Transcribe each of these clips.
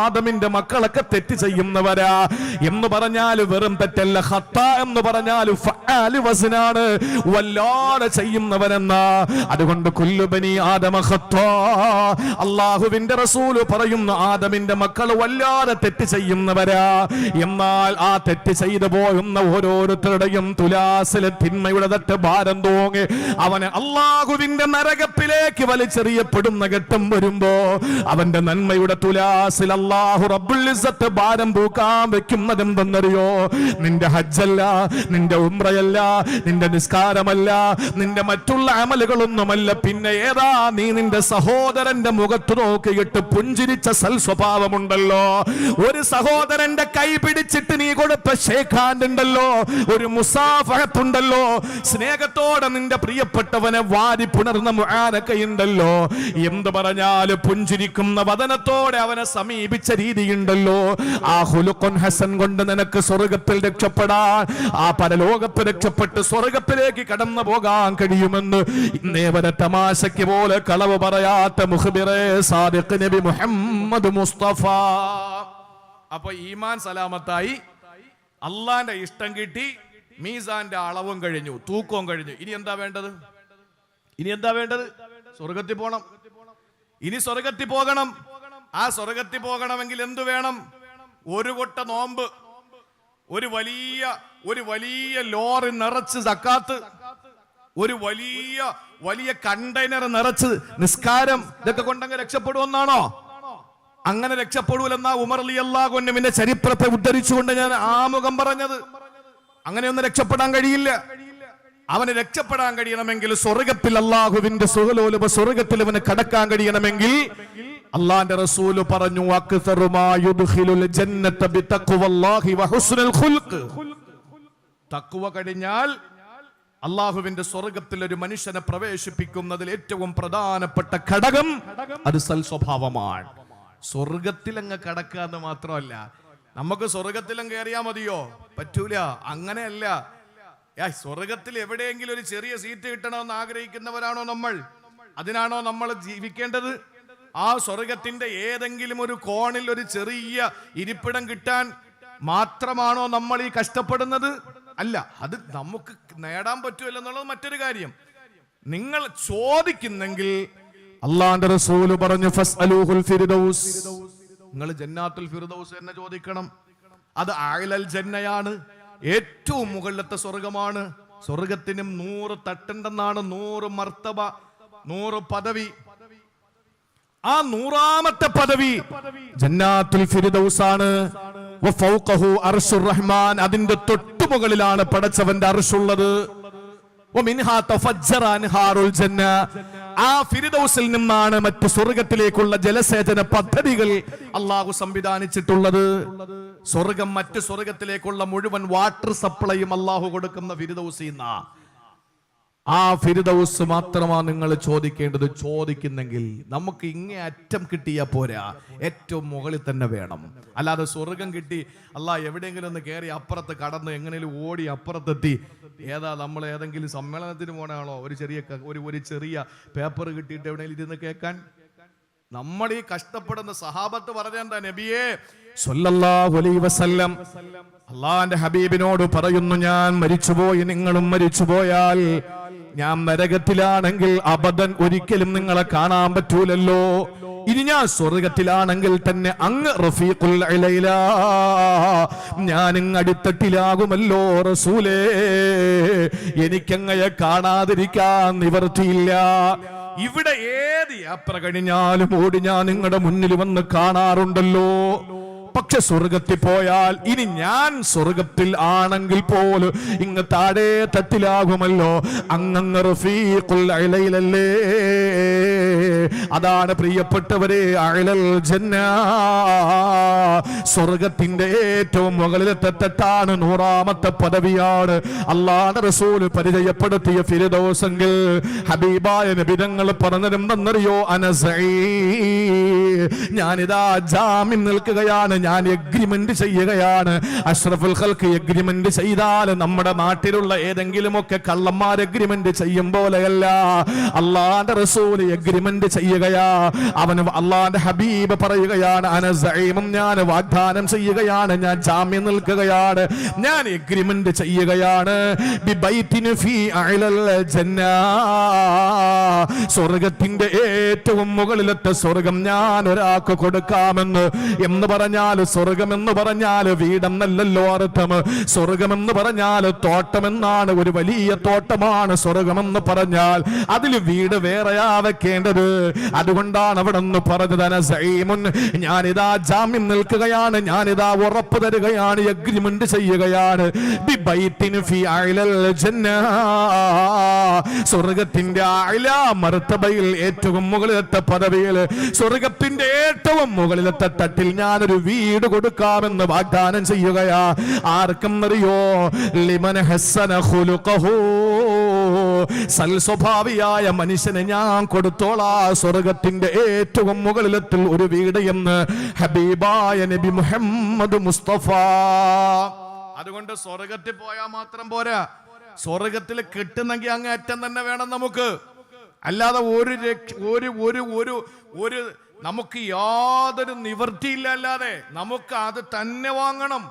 ആദമിന്റെ മക്കളൊക്കെ തെറ്റ് ചെയ്യുന്നവരാ എന്ന് പറഞ്ഞാൽ വെറും തെറ്റല്ല. ഖത്ത എന്ന് പറഞ്ഞാൽ ഫഅൽ വസ്നാണ്, വല്ലാതെ ചെയ്യുന്നവരെന്ന. അതുകൊണ്ട് കുല്ലു ബനി ആദമ ഖത്താ, അല്ലാഹുവിന്റെ റസൂൽ പറയുന്നു ആദമിന്റെ മക്കൾ വല്ലാതെ തെറ്റ് ചെയ്യുന്നവരാ. എന്നാൽ ആ തെറ്റ് ചെയ്തു പോകുന്ന ഓരോരുത്തരുടെയും തുലാസിലെ തിന്മയുടെ തട്ട് ഭാരം തോങ്ങി അവനെ അല്ലാഹുവിന്റെ നരകത്തിലേക്ക് വലിച്ചെറിയപ്പെടുന്ന ഘട്ടം വരുമ്പോ അവന്റെ നന്മയുടെ തുലാസിൽ അല്ലാഹു റബ്ബുൽ ഇസ്സത്ത് ഭാരം തൂക്കാൻ വെക്കുന്നത് എന്തെന്നറിയോ? നിന്റെ ഹജ്ജല്ല, നിന്റെ ഉംറയല്ല, നിന്റെ നിസ്കാരമല്ല, നിന്റെ മറ്റുള്ള അമലുകളൊന്നുമല്ല. പിന്നെ ഏതാ? നീ നിന്റെ സഹോദരന്റെ മുഖത്ത് നോക്കിയിട്ട് പുഞ്ചിരിച്ച സൽ സ്വഭാവമുണ്ടല്ലോ, ഒരു സഹോദരന്റെ കൈ പിടിച്ചിട്ട് നീ കൊടുത്ത ഷേക്ക് ഹാൻഡ് ഉണ്ടല്ലോ, ഒരു മുസാഫഹത്തുണ്ടല്ലോ, സ്നേഹത്തോടെ നിന്റെ പ്രിയപ്പെട്ടവനെ വാരി പുണർന്ന മുആനക്കയുണ്ടല്ലോ, എന്ത് പറഞ്ഞാല് പുഞ്ചിരിക്കുന്ന വദനത്തോടെ അവനെ സമീപിച്ച രീതിയുണ്ടല്ലോ. ആ ഖുലുഖുൻ ഹസൻ കൊണ്ട് നിനക്ക് സ്വർഗത്തിൽ രക്ഷപ്പെടാൻ, ആ പരലോകത്ത് രക്ഷപ്പെട്ട് സ്വർഗത്തിലേക്ക് കടന്നു പോകാൻ കഴിയുമെന്ന് ഇന്നേ വരെ തമാശയ്ക്ക് പോലെ കളവ് പറയാത്ത മുഖ്ബിറെ സാദിഖ് നബി മുഹമ്മദ് മുസ്തഫ. അപ്പൊ ഈമാൻ സലാമത്തായി, അള്ളാന്റെ ഇഷ്ടം കിട്ടി, മീസാന്റെ അളവും കഴിഞ്ഞു, തൂക്കവും കഴിഞ്ഞു. ഇനി എന്താ വേണ്ടത്? സ്വർഗത്തിൽ പോകണം. ഇനി സ്വർഗത്തിൽ പോകണം. ആ സ്വർഗത്തിൽ പോകണമെങ്കിൽ എന്തു വേണം? ഒരു കൊട്ട നോമ്പ്, ഒരു വലിയ ലോറി നിറച്ച് സക്കാത്ത്, ഒരു വലിയ കണ്ടെയ്നർ നിറച്ച് നിസ്കാരം. ഇതൊക്കെ കൊണ്ടങ്ങ് രക്ഷപ്പെടുമെന്നാണോ? അങ്ങനെ രക്ഷപ്പെടൂലെന്നാ ഉമർ റളിയല്ലാഹു അൻഹുവിന്റെ ചരിത്രത്തെ ഉദ്ധരിച്ചുകൊണ്ട് ഞാൻ ആമുഖം പറഞ്ഞത്. അങ്ങനെയൊന്നും രക്ഷപ്പെടാൻ കഴിയില്ല. അവന് രക്ഷപ്പെടാൻ കഴിയണമെങ്കിൽ സ്വർഗത്തിൽ അല്ലാഹുവിന്റെ സുഖലോലുപ സ്വർഗത്തിൽ അവന് കടക്കാൻ കഴിയണമെങ്കിൽ അല്ലാഹുവിന്റെ റസൂൽ പറഞ്ഞു, അക്സറു മാ യുദ്ഖിലുൽ ജന്നത ബിതഖ്വല്ലാഹി വഹുസ്നുൽ ഖുൽഖ്. തഖ്വ കഴിഞ്ഞാൽ അല്ലാഹുവിന്റെ സ്വർഗത്തിൽ ഒരു മനുഷ്യനെ പ്രവേശിപ്പിക്കുന്നതിൽ ഏറ്റവും പ്രധാനപ്പെട്ട ഘടകം അത് സൽ സ്വഭാവമാണ്. സ്വർഗത്തിൽ അങ്ങ് കടക്കാന്ന് മാത്രമല്ല, നമുക്ക് സ്വർഗത്തിലും കയറിയാ മതിയോ? പറ്റൂല. അങ്ങനെയല്ല. സ്വർഗത്തിൽ എവിടെയെങ്കിലും ഒരു ചെറിയ സീറ്റ് കിട്ടണമെന്ന് ആഗ്രഹിക്കുന്നവരാണോ നമ്മൾ? അതിനാണോ നമ്മൾ ജീവിക്കേണ്ടത്? ആ സ്വർഗത്തിന്റെ ഏതെങ്കിലും ഒരു കോണിൽ ഒരു ചെറിയ ഇരിപ്പിടം കിട്ടാൻ മാത്രമാണോ നമ്മൾ ഈ കഷ്ടപ്പെടുന്നത്? അല്ല, അത് നമുക്ക് നേടാൻ പറ്റുമല്ലോ എന്നുള്ളത് മറ്റൊരു കാര്യം. നിങ്ങൾ ചോദിക്കുന്നെങ്കിൽ അല്ലാഹുവിന്റെ റസൂൽ പറഞ്ഞു, ഫസ്അലൂഹുൽ ഫിർദൗസ്, നിങ്ങൾ ജന്നാത്തുൽ ഫിർദൗസ് തന്നെ ചോദിക്കണം. അത് അഅ്ലൽ ജന്നയാണ്, ഏറ്റവും മുകളിലത്തെ സ്വർഗമാണ്. സ്വർഗത്തിനും 100 തട്ടുണ്ടെന്നാണ്, 100 മർത്തബ, 100 പദവി. ആ 100ാമത്തെ പദവി ജന്നാത്തുൽ ഫിർദൗസ് ആണ്. വഫൗഖഹു അർശുർ റഹ്മാൻ, അതിന്റെ തൊട്ടുമുകളിലാണ് പടച്ചവന്റെ അർശുള്ളത്. വമിൻഹാ തഫജ്ജറ അൻഹാറുൽ ജന്ന, ആ ഫിർദൗസിൽ നിന്നാണ് മറ്റ് സ്വർഗത്തിലേക്കുള്ള ജലസേചന പദ്ധതികൾ അല്ലാഹു സംവിധാനിച്ചിട്ടുള്ളത്. സ്വർഗം മറ്റ് സ്വർഗത്തിലേക്കുള്ള മുഴുവൻ വാട്ടർ സപ്ലൈയും അല്ലാഹു കൊടുക്കുന്ന ഫിർദൗസിൽ നിന്നാ. ആ ഫിർദൗസ് മാത്രമാണ് നിങ്ങൾ ചോദിക്കേണ്ടത്. ചോദിക്കുന്നെങ്കിൽ നമുക്ക് ഇങ്ങേ അറ്റം കിട്ടിയാ പോരാ, ഏറ്റവും മുകളിൽ തന്നെ വേണം. അല്ലാതെ സ്വർഗം കിട്ടി അല്ലാഹ് എവിടെയെങ്കിലും ഒന്ന് കയറി അപ്പുറത്ത് കടന്ന് എങ്ങനെയും ഓടി അപ്പുറത്തെത്തി, ഏതാ നമ്മൾ ഏതെങ്കിലും സമ്മേളനത്തിന് പോകണാണോ? ഒരു ചെറിയ പേപ്പർ കിട്ടിയിട്ട് എവിടെയെങ്കിലും ഇരുന്ന് കേൾക്കാൻ? നമ്മൾ ഈ കഷ്ടപ്പെടുന്ന സഹാബത്ത് പറഞ്ഞെന്താ? നബിയേ സ്വല്ലല്ലാഹു അലൈഹി വസല്ലം അല്ലാഹുവിന്റെ ഹബീബിനോട് പറയുന്നു, ഞാൻ മരിച്ചുപോയി, നിങ്ങളും മരിച്ചുപോയാൽ ഞാൻ നരകത്തിലാണെങ്കിൽ അബദൻ ഒരിക്കലും നിങ്ങളെ കാണാൻ പറ്റൂലല്ലോ. ഇനി ഞാൻ സ്വർഗത്തിലാണെങ്കിൽ തന്നെ അങ്ങ് റഫീഖുൽ അലൈലാ, ഞാൻ ഇങ്ങ് അടിത്തട്ടിലാകുമല്ലോ റസൂലേ, എനിക്കങ്ങയെ കാണാതിരിക്കാൻ നിവർത്തിയില്ല. ഇവിടെ ഏത് യാത്ര കഴിഞ്ഞാലും ഓടി ഞാൻ നിങ്ങളുടെ മുന്നിൽ വന്ന് കാണാറുണ്ടല്ലോ. പക്ഷെ സ്വർഗത്തിൽ പോയാൽ ഇനി ഞാൻ സ്വർഗത്തിൽ ആണെങ്കിൽ പോലും ഇങ്ങ് താഴെ തട്ടിലാകുമല്ലോ, അങ്ങ് റഫീഖുൽ അലൈലല്ലേ. അതാണ് പ്രിയപ്പെട്ടവരെ അഅ്ലൽ ജന്ന, സ്വർഗത്തിന്റെ ഏറ്റവും മുകളിലത്തെ തട്ടാണ്, 100ാമത്തെ പദവിയാണ്. അല്ലാഹുവിന്റെ റസൂൽ പരിചയപ്പെടുത്തിയ ഫിർദൗസെങ്കിൽ ഹബീബായ നബി തങ്ങൾ പറഞ്ഞതെന്നറിയോ? അനസഈ, ഞാനിതാ ജാമ്യം നിൽക്കുകയാണ്, ഞാൻ എഗ്രിമെന്റ് ചെയ്യുകയാണ്. അഷ്റഫുൽ ഖൽഖ് എഗ്രിമെന്റ് ചെയ്താൽ നമ്മുടെ നാട്ടിലുള്ള ഏതെങ്കിലുമൊക്കെ കള്ളന്മാർ എഗ്രിമെന്റ് ചെയ്യും പോലെയല്ല, അള്ളാന്റെ റസൂൽ എഗ്രിമെന്റ് ചെയ്യുകയാ. അവന് അള്ളാന്റെ ഹബീബ് പറയുകയാണ്, അനസഈമും, ഞാൻ വാഗ്ദാനം ചെയ്യുകയാണ്, ഞാൻ ജാമ്യം നിൽക്കുകയാണ്, ഞാൻ എഗ്രിമെന്റ് ചെയ്യുകയാണ്. ബിബൈത്തിൻ ഫീ അഅലൽ ജന്ന, സ്വർഗ്ഗത്തിന്റെ ഏറ്റവും മുകളിലത്തെ സ്വർഗം ഞാൻ ഒരാൾക്ക് കൊടുക്കാമെന്ന്. എന്ന് പറഞ്ഞാൽ സ്വർഗം എന്ന് പറഞ്ഞാൽ വീടെന്നല്ലോ അർത്ഥം. സ്വർഗമെന്ന് പറഞ്ഞാൽ തോട്ടമെന്നാണ്. ഒരു വലിയ തോട്ടമാണ് സ്വർഗമെന്ന് പറഞ്ഞാൽ. അതിൽ വീട് വേറെയാ വെക്കേണ്ടത്. അതുകൊണ്ടാണ് അവിടെ നിന്ന് പറഞ്ഞത്, അനസഈമുൻ, ഞാനിതാ ജാമ്യം നിൽക്കുകയാണ്, ഞാനിതാ ഉറപ്പ് തരികയാണ്, എഗ്രിമെന്റ് ചെയ്യുകയാണ്. ബിബൈത്തിൻ ഫീ അഅലൽ ജന്ന, സ്വർഗത്തിന്റെ അഅലാ മർത്തബയിൽ, ഏറ്റവും മുകളിലത്തെ പദവിയിൽ, സ്വർഗത്തിന്റെ ഏറ്റവും മുകളിലത്തെ തട്ടിൽ ഞാനൊരു വീട് കൊടുക്കാമെന്ന് വാഗ്ദാനം ചെയ്യുകയാ. ആർക്കും അറിയോ? ലിമൻ ഹസ്സന ഖുലുഖഹു, സൽസ്വഭാവിയായ മനുഷ്യനെ ഞാൻ കൊടുത്തോളാ സ്വർഗത്തിന്റെ ഏറ്റവും മുകളിലത്തിൽ ഒരു വീട് എന്ന് ഹബീബായ നബി മുഹമ്മദ് മുസ്തഫ. അതുകൊണ്ട് സ്വർഗത്തിൽ പോയാൽ മാത്രം പോരാ, സ്വർഗത്തിൽ കിട്ടുന്നെങ്കിൽ അങ്ങ് അറ്റം തന്നെ വേണം നമുക്ക്. അല്ലാതെ ഒരു നമുക്ക് യാതൊരു നിവൃത്തിയില്ല, അല്ലാതെ നമുക്ക് അത് തന്നെ വാങ്ങണം,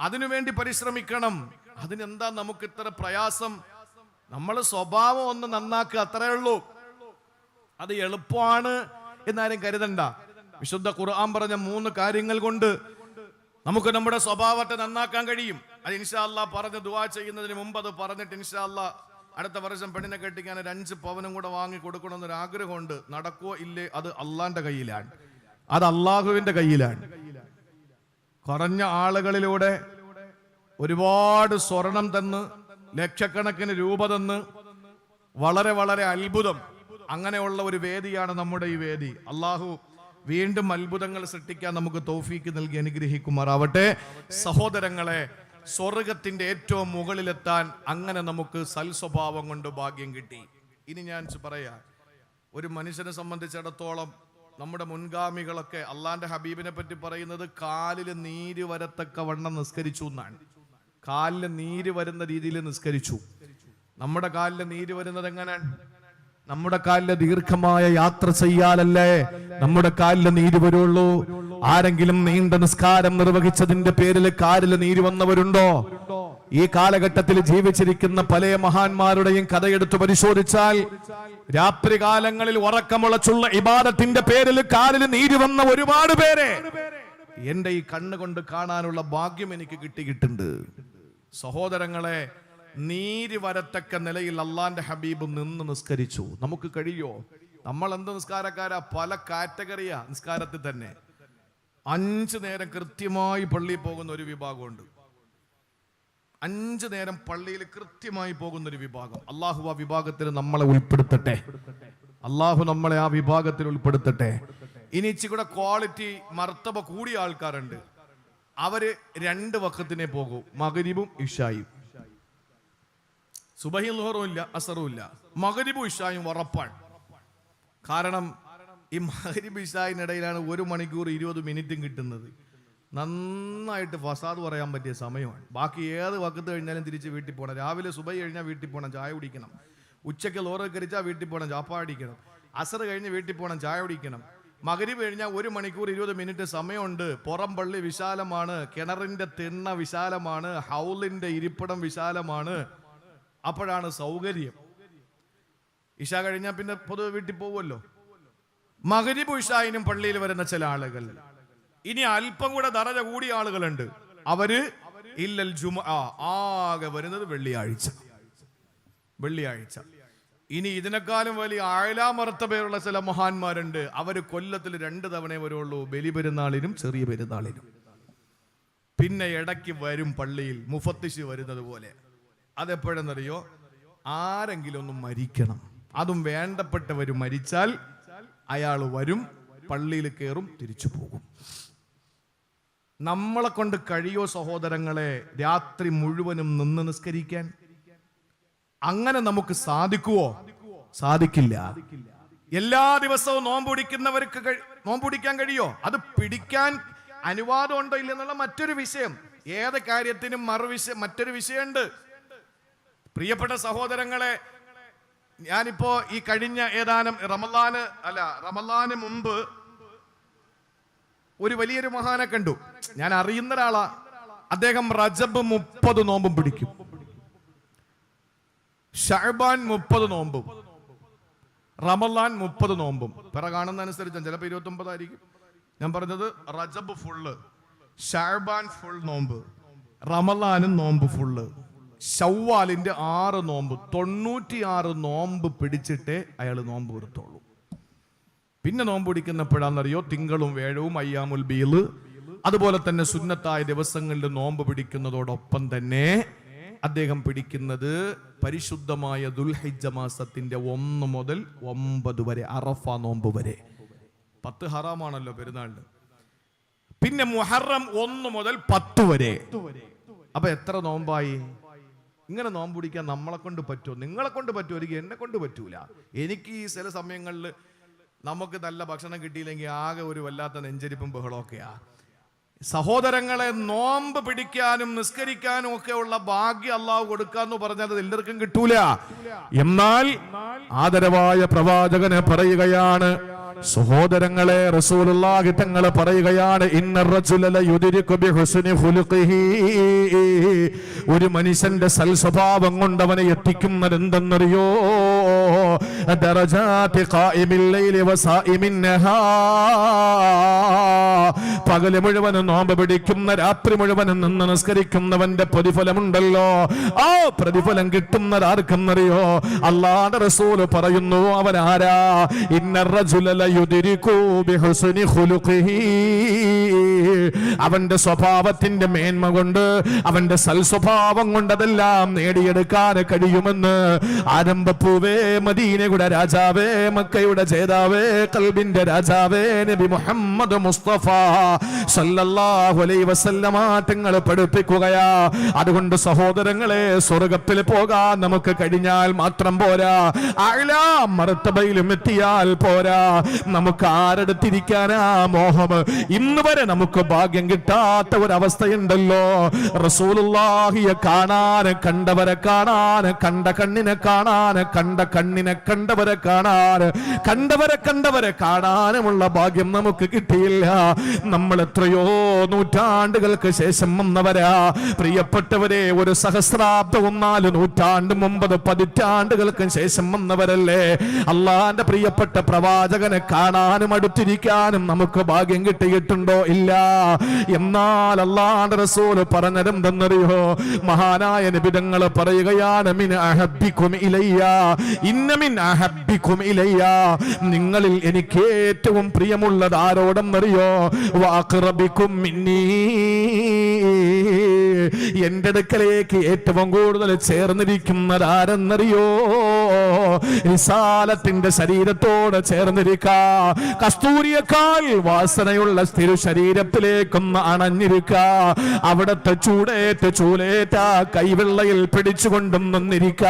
അതിനുവേണ്ടി പരിശ്രമിക്കണം. അതിനെന്താ നമുക്ക് ഇത്ര പ്രയാസം? നമ്മൾ സ്വഭാവം ഒന്ന് നന്നാക്കുക, അത്രേ ഉള്ളൂ. അത് എളുപ്പമാണ് എന്നാരും കരുതണ്ട. വിശുദ്ധ ഖുർആൻ പറഞ്ഞ 3 കാര്യങ്ങൾ കൊണ്ട് നമുക്ക് നമ്മുടെ സ്വഭാവത്തെ നന്നാക്കാൻ കഴിയും. അത് ഇൻഷാ അല്ലാഹ് പറഞ്ഞ് ദുആ ചെയ്യുന്നതിന് മുമ്പ് അത് പറഞ്ഞിട്ട് ഇൻഷാ അല്ലാഹ് അടുത്ത വർഷം പെണ്ണിനെ കെട്ടിക്കാൻ ഒരു 5 പവനും കൂടെ വാങ്ങി കൊടുക്കണമെന്നൊരു ആഗ്രഹമുണ്ട്. നടക്കുവോ ഇല്ലേ അത് അള്ളാന്റെ കയ്യിലാണ്, അത് അള്ളാഹുവിന്റെ കയ്യിലാണ്. കുറഞ്ഞ ആളുകളിലൂടെ ഒരുപാട് സ്വർണം തന്ന്, ലക്ഷക്കണക്കിന് രൂപ തന്ന്, വളരെ വളരെ അത്ഭുതം, അങ്ങനെയുള്ള ഒരു വേദിയാണ് നമ്മുടെ ഈ വേദി. അള്ളാഹു വീണ്ടും അത്ഭുതങ്ങൾ സൃഷ്ടിക്കാൻ നമുക്ക് തൗഫീക്ക് നൽകി അനുഗ്രഹിക്കുമാറാവട്ടെ. സഹോദരങ്ങളെ, സ്വർഗത്തിന്റെ ഏറ്റവും മുകളിലെത്താൻ അങ്ങനെ നമുക്ക് സൽസ്വഭാവം കൊണ്ട് ഭാഗ്യം കിട്ടി. ഇനി ഞാൻ പറയാ, ഒരു മനുഷ്യനെ സംബന്ധിച്ചിടത്തോളം നമ്മുടെ മുൻഗാമികളൊക്കെ അള്ളാന്റെ ഹബീബിനെ പറ്റി പറയുന്നത് കാലില് നീര് വരത്തക്ക വണ്ണം നിസ്കരിച്ചു എന്നാണ്. കാലില് നീര് വരുന്ന രീതിയിൽ നിസ്കരിച്ചു. നമ്മുടെ കാലില് നീര് വരുന്നത് എങ്ങനെയാണ്? നമ്മുടെ കാലില് ദീർഘമായ യാത്ര ചെയ്യാലല്ലേ നമ്മുടെ കാലില് നീര് വരുള്ളൂ. ആരെങ്കിലും നീണ്ട നിസ്കാരം നിർവഹിച്ചതിന്റെ പേരിൽ കാലില് നീര് വന്നവരുണ്ടോ? ഈ കാലഘട്ടത്തിൽ ജീവിച്ചിരിക്കുന്ന പല മഹാന്മാരുടെയും കഥയെടുത്ത് പരിശോധിച്ചാൽ രാത്രികാലങ്ങളിൽ ഉറക്കമുളച്ചുള്ള ഇബാദത്തിന്റെ പേരിൽ കാലിൽ നീര് വന്ന ഒരുപാട് പേരെ എന്റെ ഈ കണ്ണുകൊണ്ട് കാണാനുള്ള ഭാഗ്യം എനിക്ക് കിട്ടിയിട്ടുണ്ട്. സഹോദരങ്ങളെ, നീര് വരത്തക്ക നിലയിൽ അള്ളാന്റെ ഹബീബ് നിന്ന് നിസ്കരിച്ചു. നമുക്ക് കഴിയോ? നമ്മൾ എന്ത് നിസ്കാരക്കാരാ? പല കാറ്റഗറിയാ നിസ്കാരത്തിൽ തന്നെ. 5 നേരം കൃത്യമായി പള്ളിയിൽ പോകുന്ന ഒരു വിഭാഗമുണ്ട്. 5 നേരം പള്ളിയിൽ കൃത്യമായി പോകുന്ന ഒരു വിഭാഗം. അള്ളാഹു ആ വിഭാഗത്തിൽ നമ്മളെ ഉൾപ്പെടുത്തട്ടെ. അള്ളാഹു നമ്മളെ ആ വിഭാഗത്തിൽ ഉൾപ്പെടുത്തട്ടെ. ഇനി ഇച്ചിരി ക്വാളിറ്റി മർത്തബ കൂടിയ ആൾക്കാരുണ്ട്. അവര് 2 വഖത്തിനെ പോകൂ, മഗ്രിബും ഇശായും. സുബഹി ളുഹറും ഇല്ല, അസറും ഇല്ല, മഗ്രിബും ഇശായും ഉറപ്പാണ്. കാരണം ഈ മഗ്രിബ് ഇശായിനിടയിലാണ് 1 മണിക്കൂർ 20 മിനിറ്റും കിട്ടുന്നത്. നന്നായിട്ട് ഫസാദ് പറയാൻ പറ്റിയ സമയമാണ്. ബാക്കി ഏത് വക്കത്ത് കഴിഞ്ഞാലും തിരിച്ച് വീട്ടിൽ പോകണം. രാവിലെ സുബഹി കഴിഞ്ഞാൽ വീട്ടിൽ പോകണം, ചായ കുടിക്കണം. ഉച്ചയ്ക്ക് ലോറ് കരിച്ചാൽ വീട്ടിൽ പോകണം, ചാപ്പാടിക്കണം. അസർ കഴിഞ്ഞ് വീട്ടിൽ പോകണം, ചായ കുടിക്കണം. മഗ്രിബ് കഴിഞ്ഞാൽ 1 മണിക്കൂർ 20 മിനിറ്റ് സമയമുണ്ട്. പുറം പള്ളി വിശാലമാണ്, കിണറിന്റെ തിണ്ണ വിശാലമാണ്, ഹൗലിന്റെ ഇരിപ്പിടം വിശാലമാണ്. അപ്പോഴാണ് സൗകര്യം. ഇശ കഴിഞ്ഞാൽ പിന്നെ പൊതുവെ വീട്ടിൽ പോകുമല്ലോ. മഗ്രിബ് ഇശായിനും പള്ളിയിൽ വരുന്ന ചില ആളുകൾ, ഇനി അല്പം കൂടെ ദറജ കൂടിയ ആളുകളുണ്ട്. അവര് ഇല്ലൽ ജുമുഅ, ആകെ വരുന്നത് വെള്ളിയാഴ്ച. ഇനി ഇതിനേക്കാളും വലിയ ആഴലാമർത്തബയുള്ള ചില മഹാന്മാരുണ്ട്. അവര് കൊല്ലത്തിൽ 2 തവണ വരുള്ളൂ, ബലി പെരുന്നാളിനും ചെറിയ പെരുന്നാളിനും. പിന്നെ ഇടയ്ക്ക് വരും പള്ളിയിൽ മുഫത്തിഷ് വരുന്നത് പോലെ. അതെപ്പോഴെന്നറിയോ? ആരെങ്കിലും ഒന്ന് മരിക്കണം, അതും വേണ്ടപ്പെട്ടവര് മരിച്ചാൽ അയാൾ വരും, പള്ളിയിൽ കയറും, തിരിച്ചു പോകും. നമ്മളെ കൊണ്ട് കഴിയോ സഹോദരങ്ങളെ രാത്രി മുഴുവനും നിന്ന് നിസ്കരിക്കാൻ? അങ്ങനെ നമുക്ക് സാധിക്കുവോ? സാധിക്കില്ല. എല്ലാ ദിവസവും നോമ്പ് പിടിക്കുന്നവർക്ക് നോമ്പ് പിടിക്കാൻ കഴിയോ? അത് പിടിക്കാൻ അനുവാദം ഉണ്ടോ ഇല്ലെന്നുള്ള മറ്റൊരു വിഷയം. ഏത് കാര്യത്തിനും മറ്റൊരു വിഷയമുണ്ട്. പ്രിയപ്പെട്ട സഹോദരങ്ങളെ, ഞാനിപ്പോ ഈ കഴിഞ്ഞ ഏതാനും റമളാന് മുമ്പ് ഒരു വലിയൊരു മഹാനെ കണ്ടു. ഞാൻ അറിയുന്ന ഒരാളാ. അദ്ദേഹം റജബ് 30 നോമ്പും പിടിക്കും, ഷഅബാൻ 30 നോമ്പും, റമളാൻ 30 നോമ്പും. പിറ കാണുന്ന അനുസരിച്ച് ചിലപ്പോൾ 29 ആയിരിക്കും. ഞാൻ പറഞ്ഞത് റജബ് ഫുള്ള്, ഷഅബാൻ ഫുൾ നോമ്പ്, റമളാനും നോമ്പ് ഫുള്ള്, ശവ്വാലിന്റെ 6 നോമ്പ്, 96 നോമ്പ് പിടിച്ചിട്ടേ അയാൾ നോമ്പ് നിർത്തുള്ളൂ. പിന്നെ നോമ്പ് പിടിക്കുന്നപ്പോഴാണെന്നറിയോ? തിങ്കളും വേഴവും, അയ്യാമുൽ ബീള്, അതുപോലെ തന്നെ സുന്നത്തായ ദിവസങ്ങളിൽ നോമ്പ് പിടിക്കുന്നതോടൊപ്പം തന്നെ അദ്ദേഹം പിടിക്കുന്നത് പരിശുദ്ധമായ ദുൽഹിജ്ജ മാസത്തിന്റെ 1 മുതൽ 9 വരെ, അറഫ നോമ്പ് വരെ. 10 ഹറാമാണല്ലോ പെരുന്നാളിന്. പിന്നെ മുഹറം 1 മുതൽ 10 വരെ. അപ്പൊ എത്ര നോമ്പായി? ഇങ്ങനെ നോമ്പ് പിടിക്കാൻ നമ്മളെ കൊണ്ട് പറ്റുമോ? നിങ്ങളെ കൊണ്ട് പറ്റുമോ? എനിക്ക് എന്നെ കൊണ്ട് പറ്റൂല. എനിക്ക് ഈ ചില സമയങ്ങളിൽ നമുക്ക് നല്ല ഭക്ഷണം കിട്ടിയില്ലെങ്കിൽ ആകെ ഒരു വല്ലാത്ത നെഞ്ചരിപ്പും ബഹളമൊക്കെയാ. സഹോദരങ്ങളെ, നോമ്പ് പിടിക്കാനും നിസ്കരിക്കാനും ഒക്കെ ഉള്ള ഭാഗ്യം അള്ളാഹു കൊടുക്കാന്ന് പറഞ്ഞാൽ അത് എല്ലാവർക്കും കിട്ടൂല. എന്നാൽ ആദരവായ പ്രവാചകനെ പറയുകയാണ്, സഹോദരങ്ങളെ, റസൂലുള്ളാഹി തങ്ങൾ പറയുകയാണ്, ഇന്ന റജുല ലയുദ്രികു ബിഹുസ്നി ഖുലുഖിഹി, ഒരു മനുഷ്യന്റെ സൽസ്വഭാവം കൊണ്ട് അവനെ എത്തിക്കുന്നത് എന്തെന്നറിയോ? ദറജാതി ഖായിമിൽ ലൈലി വസായിമിൻ നഹാർ, പകല് മുഴുവനും നോമ്പ് പിടിക്കുന്ന, രാത്രി മുഴുവനും നിന്ന് നിസ്കരിക്കുന്നവന്റെ പ്രതിഫലമുണ്ടല്ലോ, ആ പ്രതിഫലം കിട്ടുന്നത് ആർക്കെന്നറിയോ? അല്ലാഹുവിന്റെ റസൂൽ പറയുന്നു, അവൻ ആരാ? ഇന്ന റജുല ലയുദ്രികു ബിഹുസ്നി ഖുലുഖിഹി, അവന്റെ സ്വഭാവത്തിന്റെ മേന്മ കൊണ്ട്, അവന്റെ സൽസ്വഭാവം കൊണ്ട് അതെല്ലാം നേടിയെടുക്കാൻ കഴിയുമെന്ന് ആരംഭപ്പൂവേ, മദീനയുടെ രാജാവേ, മക്കയുടെ ജേതാവേ, ഖൽബിന്റെ രാജാവേ, നബി മുഹമ്മദ് മുസ്തഫ സല്ലല്ലാഹു അലൈഹി വസല്ലമ തങ്ങൾ പഠിപ്പിക്കുകയാ. അതുകൊണ്ട് സഹോദരങ്ങളെ, സ്വർഗ്ഗത്തിൽ പോകാൻ നമുക്ക് കഴിഞ്ഞാൽ മാത്രം പോരാ, അഅ്ലാ മർത്തബയിലും എത്തിയാൽ പോരാ. നമുക്ക് ആരെടുത്തിരിക്കാനാ മോഹം? ഇന്ന് വരെ നമുക്ക് ഭാഗ്യം കിട്ടാത്ത ഒരവസ്ഥയുണ്ടല്ലോ. റസൂലുള്ളാഹിയെ കാണാൻ, കണ്ടവരെ കാണാൻ, കണ്ട കണ്ണിനെ കാണാൻ, കണ്ട കണ്ണിനെ കണ്ടവരെ കാണാൻ, കണ്ടവരെ കാണാനുമുള്ള ഭാഗ്യം നമുക്ക് കിട്ടിയില്ല. നമ്മൾ എത്രയോ നൂറ്റാണ്ടുകൾക്ക് ശേഷം വന്നവരാ. പ്രിയപ്പെട്ടവരെ, ഒരു സഹസ്രാബ്ദവും 4 നൂറ്റാണ്ട് 9 പതിറ്റാണ്ടുകൾക്ക് ശേഷം വന്നവരല്ലേ. അള്ളാന്റെ പ്രിയപ്പെട്ട പ്രവാചകനെ കാണാനും അടുത്തിരിക്കാനും നമുക്ക് ഭാഗ്യം കിട്ടിയിട്ടുണ്ടോ? ഇല്ല. എന്നാൽ അല്ലാഹുവിന്റെ റസൂൽ പറഞ്ഞതെന്തെന്നറിയോ? മഹാനായ നബി തങ്ങൾ പറയുകയാണ്, മിൻ അഹബ്ബികും ഇലയ്യ, ഇന്ന മിൻ അഹബ്ബികും ഇലയ്യ, നിങ്ങളിൽ എനിക്ക് ഏറ്റവും പ്രിയമുള്ളത് ആരോടെന്നറിയോ? വഅഖറബികും മിന്നീ, എന്റെ അടുക്കലേക്ക് ഏറ്റവും കൂടുതൽ ചേർന്നിരിക്കുന്നത് ആരെന്നറിയോ? റിസാലത്തിന്റെ ശരീരത്തോട് ചേർന്നിരിക്കാ, കസ്തൂരിയേക്കാൾ വാസനയുള്ള സ്ഥിര ശരീരത്തിലേക്കൊന്ന് അണഞ്ഞിരിക്ക, അവിടത്തെ ചൂലേറ്റ കൈവെള്ളയിൽ പിടിച്ചുകൊണ്ടും നിന്നിരിക്ക.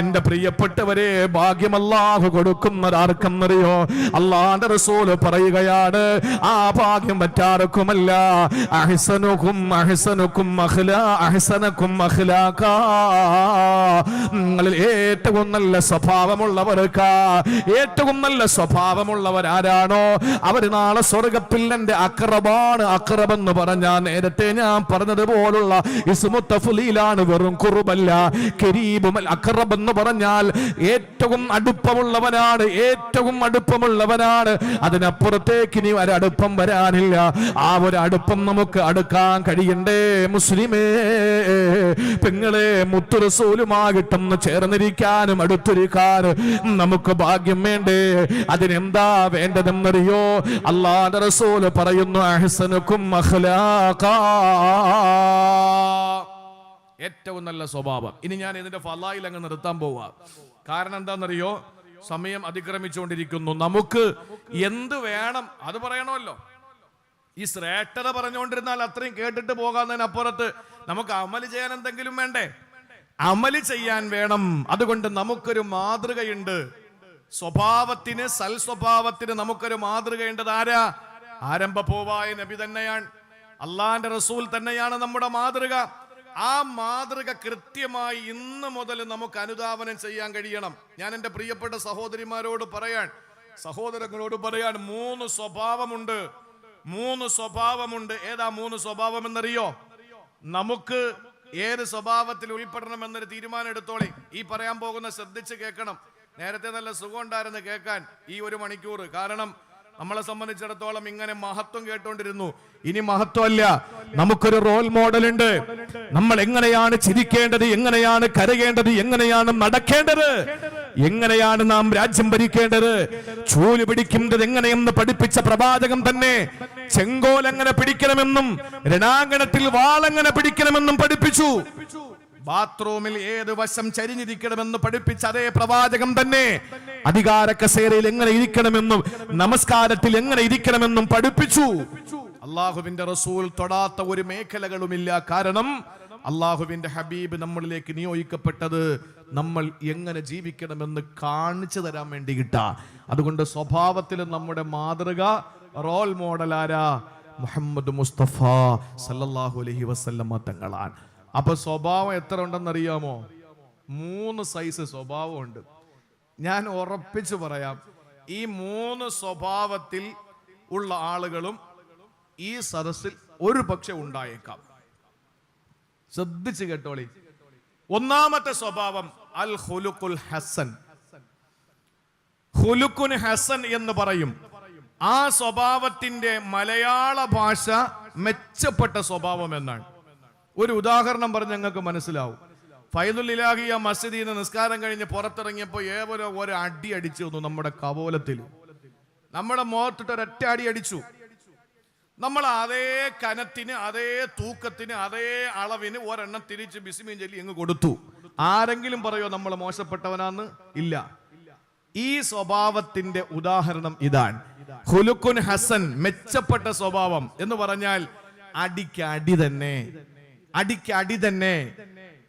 എന്റെ പ്രിയപ്പെട്ടവരെ, ഭാഗ്യം അല്ലാഹു കൊടുക്കുന്നത് ആർക്കെന്നറിയോ? അല്ലാഹുവിന്റെ റസൂൽ പറയുകയാണ്, ആ ഭാഗ്യം മറ്റാർക്കുമല്ല. അഹ്സനുകും അഖ്ലാഖാ, നിങ്ങളിൽ ഏറ്റവും നല്ല സ്വഭാവമുള്ളവർക്ക്, ഏറ്റവും നല്ല സ്വഭാവമുള്ളവരാരാണോ അവർ നാളെ സ്വർഗ്ഗത്തിൽ എന്റെ അഖറബാണ്. അഖറബ് എന്ന് പറഞ്ഞാൽ നേരത്തെ ഞാൻ പറഞ്ഞതുപോലുള്ള ഇസ്മു തഫ്ലീലാണ്, വെറും ഖുർബല്ല. കരീബുൽ അഖറബ് എന്ന് പറഞ്ഞാൽ ഏറ്റവും അടുപ്പമുള്ളവനാണ്, ഏറ്റവും അടുപ്പമുള്ളവനാണ്. അതിനപ്പുറത്തേക്ക് ഇനി ഒരടുപ്പം വരാനില്ല. ആ ഒരു അടുപ്പം നമുക്ക് അടുക്കാൻ കഴിയണ്ടേ മുസ്ലിമേ? പെങ്ങളെ, മുത്തു റസൂലുമായിട്ടൊന്ന് ചേർന്നിരിക്കാനും അടുത്തിരിക്കാനും നമുക്ക് ഭാഗ്യം വേണ്ടേ? അതിനെന്താ വേണ്ടതെന്നറിയോ? അല്ലാഹുവിന്റെ റസൂൽ പറയുന്നു, അഹ്സനുകും അഖ്ലാഖാ, ഏറ്റവും നല്ല സ്വഭാവം. ഇനി ഞാൻ ഇതിന്റെ ഫളായിൽ അങ്ങ് നിർത്താൻ പോവാ. കാരണം എന്താണെന്നറിയോ? സമയം അതിക്രമിച്ചുകൊണ്ടിരിക്കുന്നു. നമുക്ക് എന്ത് വേണം അത് പറയണമല്ലോ. ഈ ശ്രേഷ്ഠത പറഞ്ഞുകൊണ്ടിരുന്നാൽ അത്രയും കേട്ടിട്ട് പോകാന്നതിനപ്പുറത്ത് നമുക്ക് അമല് ചെയ്യാൻ എന്തെങ്കിലും വേണ്ടേ? അമല് ചെയ്യാൻ വേണം. അതുകൊണ്ട് നമുക്കൊരു മാതൃകയുണ്ട്. സ്വഭാവത്തിന്, സൽസ്വഭാവത്തിന് നമുക്കൊരു മാതൃകയുണ്ട്. ആരാ? ആരംഭപൂവായ നബി തന്നെയാണ്, അള്ളാന്റെ റസൂൽ തന്നെയാണ് നമ്മുടെ മാതൃക. ആ മാതൃക കൃത്യമായി ഇന്ന് മുതൽ നമുക്ക് അനുധാവനം ചെയ്യാൻ കഴിയണം. ഞാൻ എൻ്റെ പ്രിയപ്പെട്ട സഹോദരിമാരോട് സഹോദരങ്ങളോട് പറയാൻ 3 സ്വഭാവമുണ്ട്. 3 സ്വഭാവമുണ്ട്. ഏതാ 3 സ്വഭാവം എന്നറിയോ? നമുക്ക് ഏത് സ്വഭാവത്തിൽ ഉൾപ്പെടണമെന്നൊരു തീരുമാനം എടുത്തോളി. ഈ പറയാൻ പോകുന്ന ശ്രദ്ധിച്ച് കേൾക്കണം. നേരത്തെ നല്ല സുഖം ഉണ്ടായിരുന്നു കേൾക്കാൻ ഈ 1 മണിക്കൂർ. കാരണം നമ്മളെ സംബന്ധിച്ചിടത്തോളം ഇങ്ങനെ മഹത്വം കേട്ടോണ്ടിരുന്നു. ഇനി മഹത്വമല്ല, നമുക്കൊരു റോൾ മോഡൽ ഉണ്ട്. നമ്മൾ എങ്ങനെയാണ് ചിരിക്കേണ്ടത്, എങ്ങനെയാണ് കരയേണ്ടത്, എങ്ങനെയാണ് നടക്കേണ്ടത്, എങ്ങനെയാണ് നാം രാജ്യം ഭരിക്കേണ്ടത്, ചൂല് പിടിക്കേണ്ടത് എങ്ങനെയെന്ന് പഠിപ്പിച്ച പ്രവാചകൻ തന്നെ ചെങ്കോൽ എങ്ങനെ പിടിക്കണമെന്നും രണാങ്കണത്തിൽ വാളെങ്ങനെ പിടിക്കണമെന്നും പഠിപ്പിച്ചു. ബാത്റൂമിൽ ഏത് വശം ചരിഞ്ഞിരിക്കണമെന്ന് പഠിപ്പിച്ച അതേ പ്രവാചകൻ തന്നെ അധികാര കസേരയിൽ എങ്ങനെ ഇരിക്കണമെന്നും നമസ്കാരത്തിൽ എങ്ങനെ ഇരിക്കണമെന്നും പഠിപ്പിച്ചു. അള്ളാഹുവിന്റെ റസൂൽ തൊടാത്ത ഒരു മേഖലകളുമില്ല. കാരണം അള്ളാഹുവിന്റെ ഹബീബ് നമ്മളിലേക്ക് നിയോഗിക്കപ്പെട്ടത് നമ്മൾ എങ്ങനെ ജീവിക്കണമെന്ന് കാണിച്ചു തരാൻ വേണ്ടിയിട്ടാ. അതുകൊണ്ട് സ്വഭാവത്തിൽ നമ്മുടെ മാതൃക റോൾ മോഡൽ ആരാ? മുഹമ്മദ് മുസ്തഫ സല്ലല്ലാഹു അലൈഹി വസല്ലമ തങ്ങളാണ്. അപ്പൊ സ്വഭാവം എത്ര ഉണ്ടെന്നറിയാമോ? 3 സൈസ് സ്വഭാവമുണ്ട്. ഞാൻ ഉറപ്പിച്ചു പറയാം, ഈ 3 സ്വഭാവത്തിൽ ഉള്ള ആളുകളും ഈ സദസ്സിൽ ഒരു പക്ഷെ ഉണ്ടായേക്കാം. ശ്രദ്ധിച്ചു കേട്ടോളി. ഒന്നാമത്തെ സ്വഭാവം അൽ ഖുലുഖുൽ ഹസൻ. ഖുലുഖുൻ ഹസൻ എന്ന് പറയും. ആ സ്വഭാവത്തിന്റെ മലയാള ഭാഷ മെച്ചപ്പെട്ട സ്വഭാവം എന്നാണ്. ഒരു ഉദാഹരണം പറഞ്ഞ് ഞങ്ങൾക്ക് മനസ്സിലാവും. ഫൈദുൽ ഇലാഹിയ മസ്ജിദിൽ നിന്ന് നിസ്കാരം കഴിഞ്ഞ് പുറത്തിറങ്ങിയപ്പോൾ ഒരു അടി അടിച്ചു തന്നു നമ്മുടെ കവോലത്തിൽ. നമ്മുടെ മുഖത്തിട്ട് ഒരൊറ്റ അടി അടിച്ചു. നമ്മൾ അതേ കനത്തിന്, അതേ തൂക്കത്തിന്, അതേ അളവിന് ഒരെണ്ണം തിരിച്ച് ബിസ്മിൻ ചൊല്ലി അങ്ങ് കൊടുത്തു. ആരെങ്കിലും പറയോ നമ്മൾ മോശപ്പെട്ടവനാന്ന്? ഇല്ല. ഈ സ്വഭാവത്തിന്റെ ഉദാഹരണം ഇതാണ്. ഖുലുഖുൻ ഹസൻ, മെച്ചപ്പെട്ട സ്വഭാവം എന്ന് പറഞ്ഞാൽ അടിക്ക് അടി തന്നെ, അടിക്ക് അടി തന്നെ.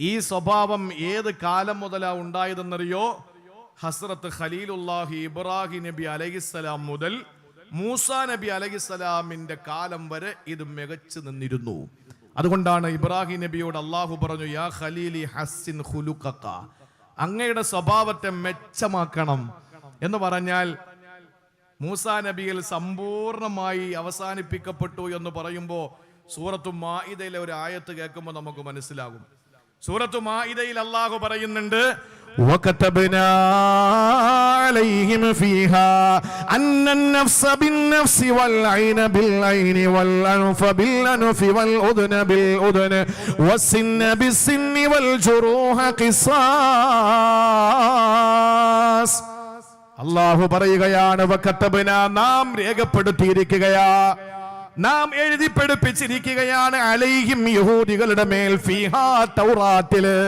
ഈ സ്വഭാവം ഏത് കാലം മുതലാ ഉണ്ടായതെന്നറിയോ? ഹസ്രത്ത് ഖലീലുല്ലാഹി ഇബ്രാഹിം നബി അലൈഹിസ്സലാം മുതൽ മൂസാ നബി അലൈഹിസ്സലാമിന്റെ കാലം വരെ ഇത് മികച്ചു നിന്നിരുന്നു. അതുകൊണ്ടാണ് ഇബ്രാഹിം നബിയോട് അള്ളാഹു പറഞ്ഞു, യാ ഖലീലി ഹസ്സിൻ ഖുലുഖക, അങ്ങയുടെ സ്വഭാവത്തെ മെച്ചമാക്കണം എന്ന് പറഞ്ഞാൽ മൂസാ നബിയിൽ സമ്പൂർണമായി അവസാനിപ്പിക്കപ്പെട്ടു എന്ന് പറയുമ്പോൾ സൂറത്തു മാഇദയിലെ ഒരു ആയത്ത് കേൾക്കുമ്പോൾ നമുക്ക് മനസ്സിലാകും. സൂറത്തു മാഇദയിൽ അല്ലാഹു പറയുന്നുണ്ട്, وكتبنا عليهم فيها أن النفس بالنفس والعين بالعين والأنف بالأنف والأذن بالأذن والسن بالسن والجروح قصاص. അല്ലാഹു പറയുകയാണ്, വകതബന, നാം രേഖപ്പെടുത്തിയിരിക്കുകയാ, നാം എഴുതി പഠിപ്പിച്ചിരിക്കുകയാണ്, അലൈഹിം, യഹൂദികളുടെ മേൽ, ഫീഹാ, തൗറാത്തില്.